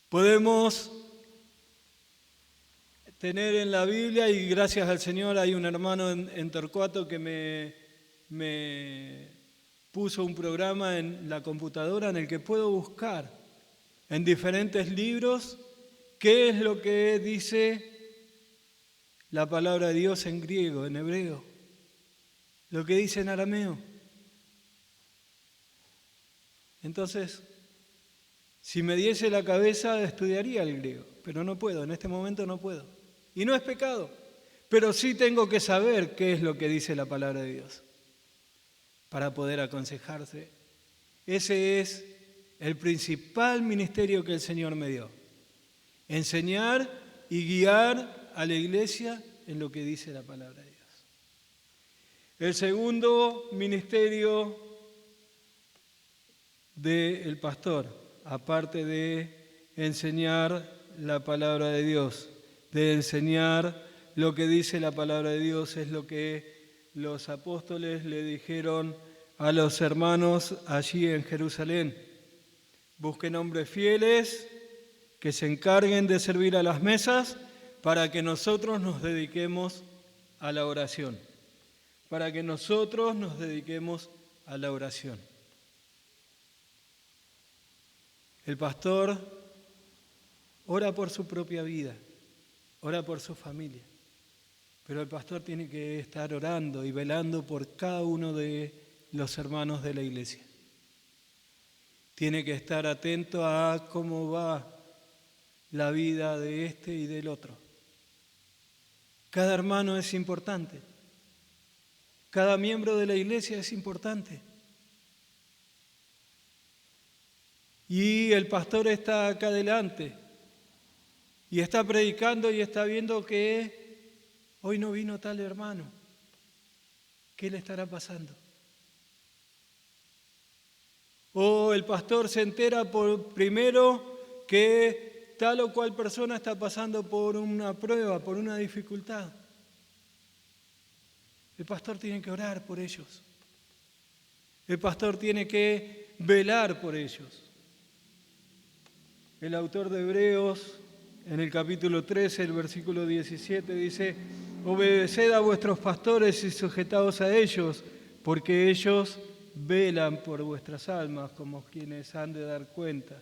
Podemos tener en la Biblia, y gracias al Señor hay un hermano en Torcuato que me puso un programa en la computadora en el que puedo buscar en diferentes libros qué es lo que dice la palabra de Dios en griego, en hebreo, lo que dice en arameo. Entonces, si me diese la cabeza, estudiaría el griego, pero no puedo, en este momento no puedo. Y no es pecado, pero sí tengo que saber qué es lo que dice la palabra de Dios para poder aconsejarse. Ese es el principal ministerio que el Señor me dio: enseñar y guiar a la iglesia en lo que dice la palabra de Dios. El segundo ministerio del pastor, aparte de enseñar la palabra de Dios, de enseñar lo que dice la palabra de Dios, es lo que los apóstoles le dijeron a los hermanos allí en Jerusalén: busquen hombres fieles que se encarguen de servir a las mesas para que nosotros nos dediquemos a la oración. Para que nosotros nos dediquemos a la oración. El pastor ora por su propia vida, ora por su familia, Pero el pastor tiene que estar orando y velando por cada uno de los hermanos de la iglesia. Tiene que estar atento a cómo va la vida de este y del otro. Cada hermano es importante. Cada miembro de la iglesia es importante. Y el pastor está acá adelante y está predicando y está viendo que hoy no vino tal hermano. ¿Qué le estará pasando? O el pastor se entera primero que tal o cual persona está pasando por una prueba, por una dificultad. El pastor tiene que orar por ellos. El pastor tiene que velar por ellos. El autor de Hebreos, en el capítulo 13, el versículo 17, dice: obedeced a vuestros pastores y sujetaos a ellos, porque ellos velan por vuestras almas como quienes han de dar cuenta.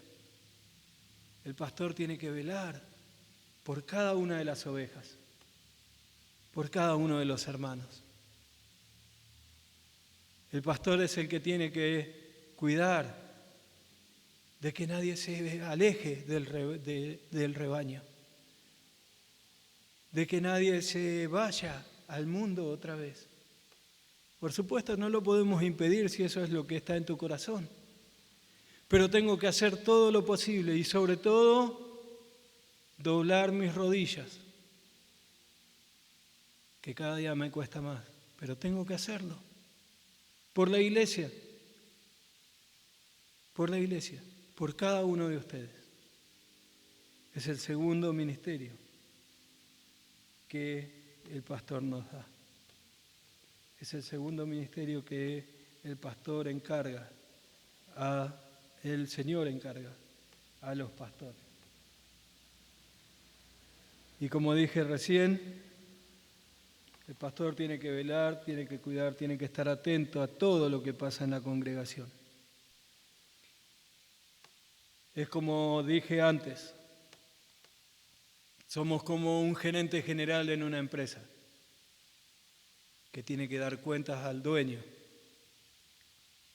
El pastor tiene que velar por cada una de las ovejas, por cada uno de los hermanos. El pastor es el que tiene que cuidar de que nadie se aleje del rebaño, de que nadie se vaya al mundo otra vez. Por supuesto, no lo podemos impedir si eso es lo que está en tu corazón, pero tengo que hacer todo lo posible y sobre todo doblar mis rodillas, que cada día me cuesta más, pero tengo que hacerlo por la iglesia, por cada uno de ustedes. Es el segundo ministerio que el pastor nos da. Es el segundo ministerio que el pastor encarga, el Señor encarga a los pastores. Y como dije recién, el pastor tiene que velar, tiene que cuidar, tiene que estar atento a todo lo que pasa en la congregación. Es como dije antes, somos como un gerente general en una empresa que tiene que dar cuentas al dueño.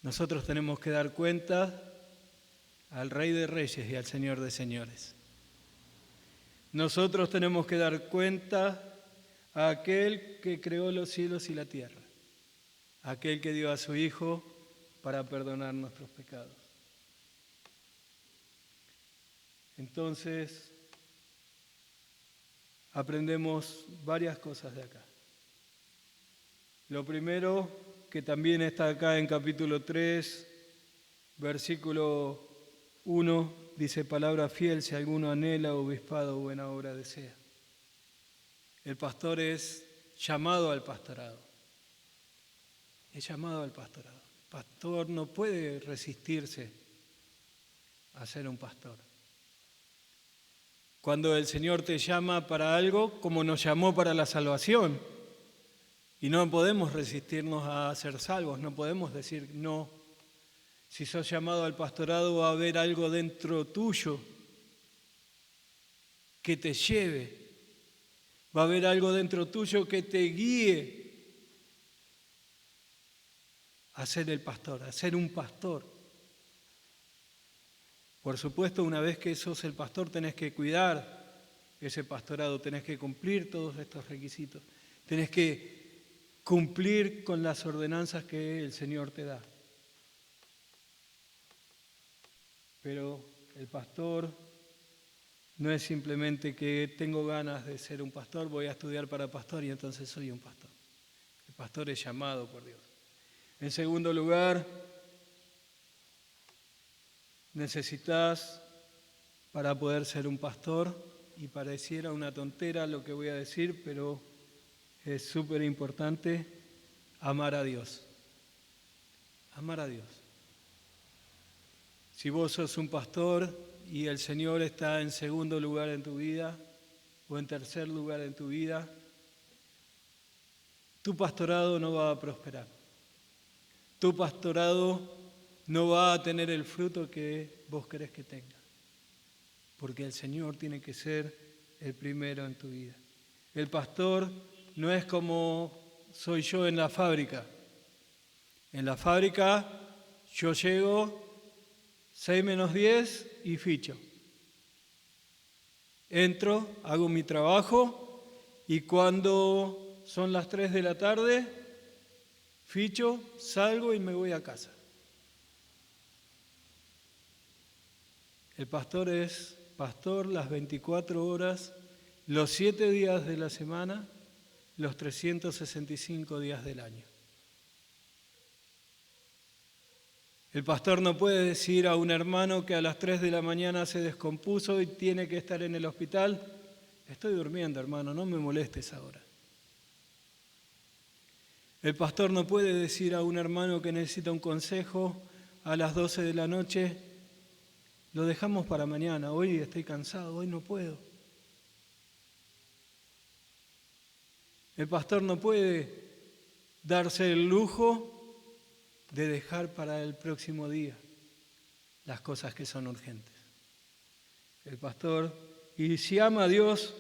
Nosotros tenemos que dar cuentas al Rey de Reyes y al Señor de Señores. Nosotros tenemos que dar cuenta a aquel que creó los cielos y la tierra, a aquel que dio a su Hijo para perdonar nuestros pecados. Entonces, aprendemos varias cosas de acá. Lo primero, que también está acá en capítulo 3, versículo 1, dice: palabra fiel, si alguno anhela obispado o buena obra desea. El pastor es llamado al pastorado. Es llamado al pastorado. El pastor no puede resistirse a ser un pastor. Cuando el Señor te llama para algo, como nos llamó para la salvación, y no podemos resistirnos a ser salvos, no podemos decir no. Si sos llamado al pastorado, va a haber algo dentro tuyo que te lleve, va a haber algo dentro tuyo que te guíe a ser el pastor, a ser un pastor. Por supuesto, una vez que sos el pastor, tenés que cuidar ese pastorado, tenés que cumplir todos estos requisitos, tenés que cumplir con las ordenanzas que el Señor te da. Pero el pastor no es simplemente que tengo ganas de ser un pastor, voy a estudiar para pastor y entonces soy un pastor. El pastor es llamado por Dios. En segundo lugar, necesitas, para poder ser un pastor, y pareciera una tontera lo que voy a decir, pero es súper importante, amar a Dios. Amar a Dios. Si vos sos un pastor y el Señor está en segundo lugar en tu vida o en tercer lugar en tu vida, tu pastorado no va a prosperar. Tu pastorado no va a tener el fruto que vos querés que tenga, porque el Señor tiene que ser el primero en tu vida. El pastor no es como soy yo en la fábrica. En la fábrica yo llego 6 menos 10 y ficho. Entro, hago mi trabajo y cuando son las 3 de la tarde, ficho, salgo y me voy a casa. El pastor es pastor las 24 horas, los 7 días de la semana, los 365 días del año. El pastor no puede decir a un hermano que a las 3 de la mañana se descompuso y tiene que estar en el hospital: estoy durmiendo, hermano, no me molestes ahora. El pastor no puede decir a un hermano que necesita un consejo a las 12 de la noche: lo dejamos para mañana, hoy estoy cansado, hoy no puedo. El pastor no puede darse el lujo de dejar para el próximo día las cosas que son urgentes. El pastor, y si ama a Dios,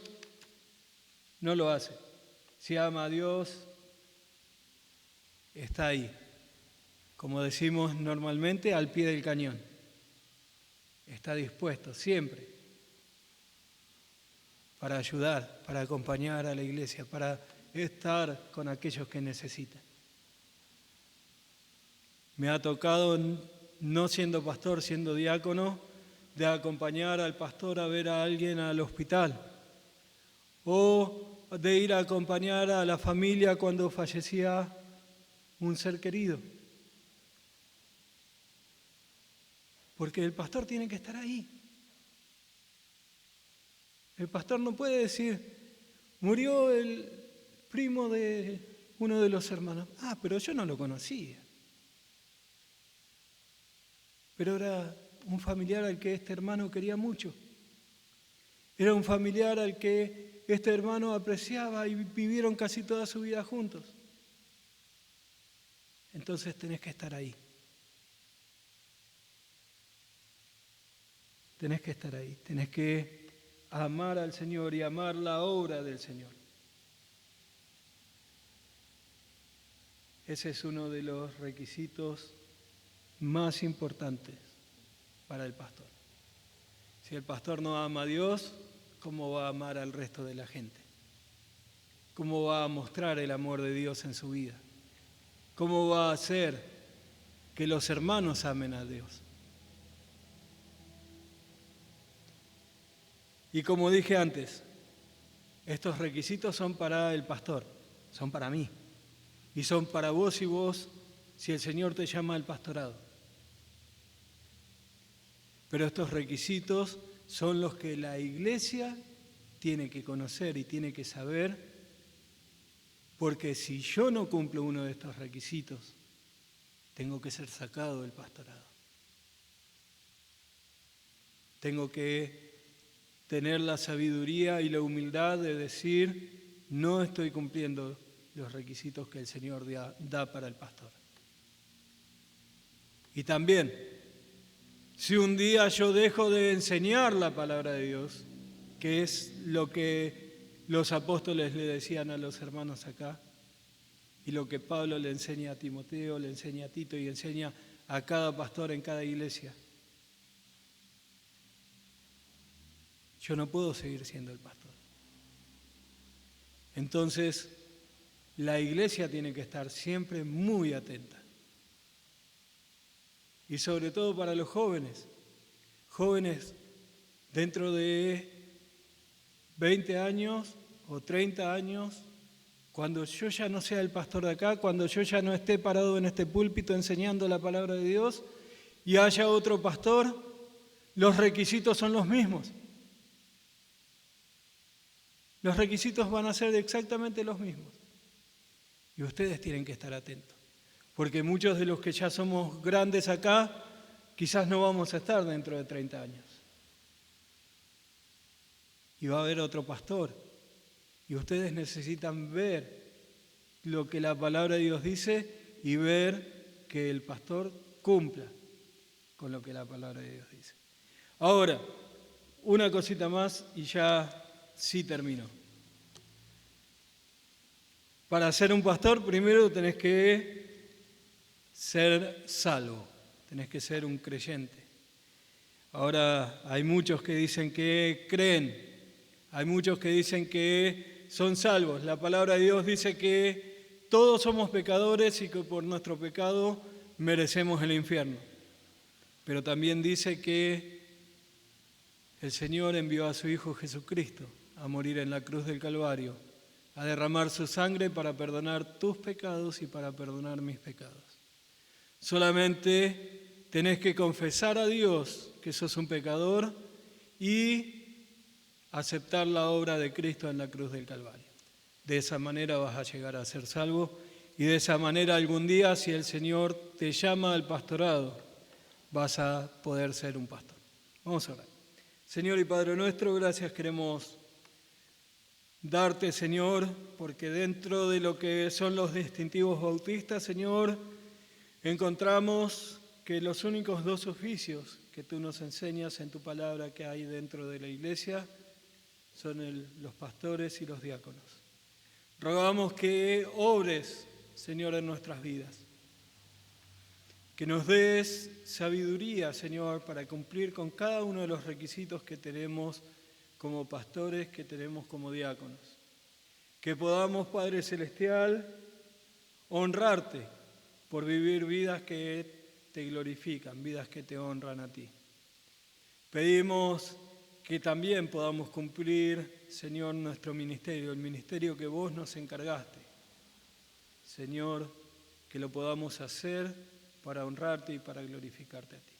no lo hace. Si ama a Dios, está ahí, como decimos normalmente, al pie del cañón. Está dispuesto siempre para ayudar, para acompañar a la iglesia, para estar con aquellos que necesitan. Me ha tocado, no siendo pastor, siendo diácono, de acompañar al pastor a ver a alguien al hospital o de ir a acompañar a la familia cuando fallecía un ser querido. Porque el pastor tiene que estar ahí. El pastor no puede decir: murió el primo de uno de los hermanos. Ah, pero yo no lo conocía. Pero era un familiar al que este hermano quería mucho. Era un familiar al que este hermano apreciaba y vivieron casi toda su vida juntos. Entonces tenés que estar ahí. Tenés que estar ahí. Tenés que amar al Señor y amar la obra del Señor. Ese es uno de los requisitos más importantes para el pastor. Si el pastor no ama a Dios, ¿cómo va a amar al resto de la gente? ¿Cómo va a mostrar el amor de Dios en su vida? ¿Cómo va a hacer que los hermanos amen a Dios? Y como dije antes, estos requisitos son para el pastor, son para mí. Y son para vos y vos si el Señor te llama al pastorado. Pero estos requisitos son los que la iglesia tiene que conocer y tiene que saber, porque si yo no cumplo uno de estos requisitos, tengo que ser sacado del pastorado. Tengo que tener la sabiduría y la humildad de decir: no estoy cumpliendo los requisitos que el Señor da para el pastor. Y también, si un día yo dejo de enseñar la palabra de Dios, que es lo que los apóstoles le decían a los hermanos acá, y lo que Pablo le enseña a Timoteo, le enseña a Tito y enseña a cada pastor en cada iglesia, yo no puedo seguir siendo el pastor. Entonces, la iglesia tiene que estar siempre muy atenta. Y sobre todo para los jóvenes. Jóvenes dentro de 20 años o 30 años, cuando yo ya no sea el pastor de acá, cuando yo ya no esté parado en este púlpito enseñando la palabra de Dios y haya otro pastor, los requisitos son los mismos. Los requisitos van a ser exactamente los mismos. Y ustedes tienen que estar atentos. Porque muchos de los que ya somos grandes acá, quizás no vamos a estar dentro de 30 años. Y va a haber otro pastor. Y ustedes necesitan ver lo que la palabra de Dios dice y ver que el pastor cumpla con lo que la palabra de Dios dice. Ahora, una cosita más y ya sí termino. Para ser un pastor, primero tenés que ser salvo, tenés que ser un creyente. Ahora hay muchos que dicen que creen, hay muchos que dicen que son salvos. La palabra de Dios dice que todos somos pecadores y que por nuestro pecado merecemos el infierno. Pero también dice que el Señor envió a su Hijo Jesucristo a morir en la cruz del Calvario, a derramar su sangre para perdonar tus pecados y para perdonar mis pecados. Solamente tenés que confesar a Dios que sos un pecador y aceptar la obra de Cristo en la cruz del Calvario. De esa manera vas a llegar a ser salvo y de esa manera algún día, si el Señor te llama al pastorado, vas a poder ser un pastor. Vamos a orar. Señor y Padre nuestro, gracias queremos darte, Señor, porque dentro de lo que son los distintivos bautistas, Señor, encontramos que los únicos dos oficios que tú nos enseñas en tu palabra que hay dentro de la iglesia son los pastores y los diáconos. Rogamos que obres, Señor, en nuestras vidas, que nos des sabiduría, Señor, para cumplir con cada uno de los requisitos que tenemos como pastores, que tenemos como diáconos. Que podamos, Padre Celestial, honrarte por vivir vidas que te glorifican, vidas que te honran a ti. Pedimos que también podamos cumplir, Señor, nuestro ministerio, el ministerio que vos nos encargaste. Señor, que lo podamos hacer para honrarte y para glorificarte a ti.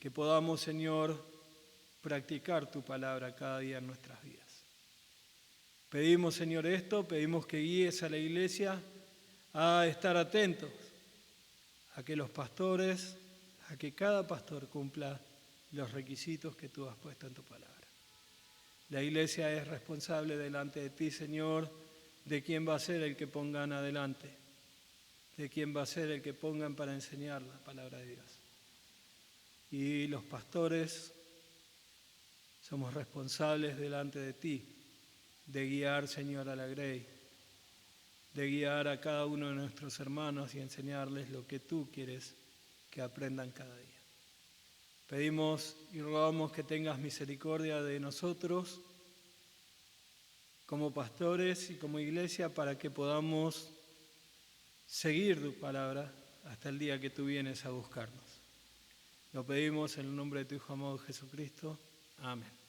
Que podamos, Señor, practicar tu palabra cada día en nuestras vidas. Pedimos, Señor, esto, pedimos que guíes a la iglesia a estar atentos a que los pastores, a que cada pastor cumpla los requisitos que tú has puesto en tu palabra. La iglesia es responsable delante de ti, Señor, de quién va a ser el que pongan adelante, de quién va a ser el que pongan para enseñar la palabra de Dios. Y los pastores somos responsables delante de ti de guiar, Señor, a la Grey, de guiar a cada uno de nuestros hermanos y enseñarles lo que tú quieres que aprendan cada día. Pedimos y rogamos que tengas misericordia de nosotros como pastores y como iglesia para que podamos seguir tu palabra hasta el día que tú vienes a buscarnos. Lo pedimos en el nombre de tu Hijo amado Jesucristo. Amén.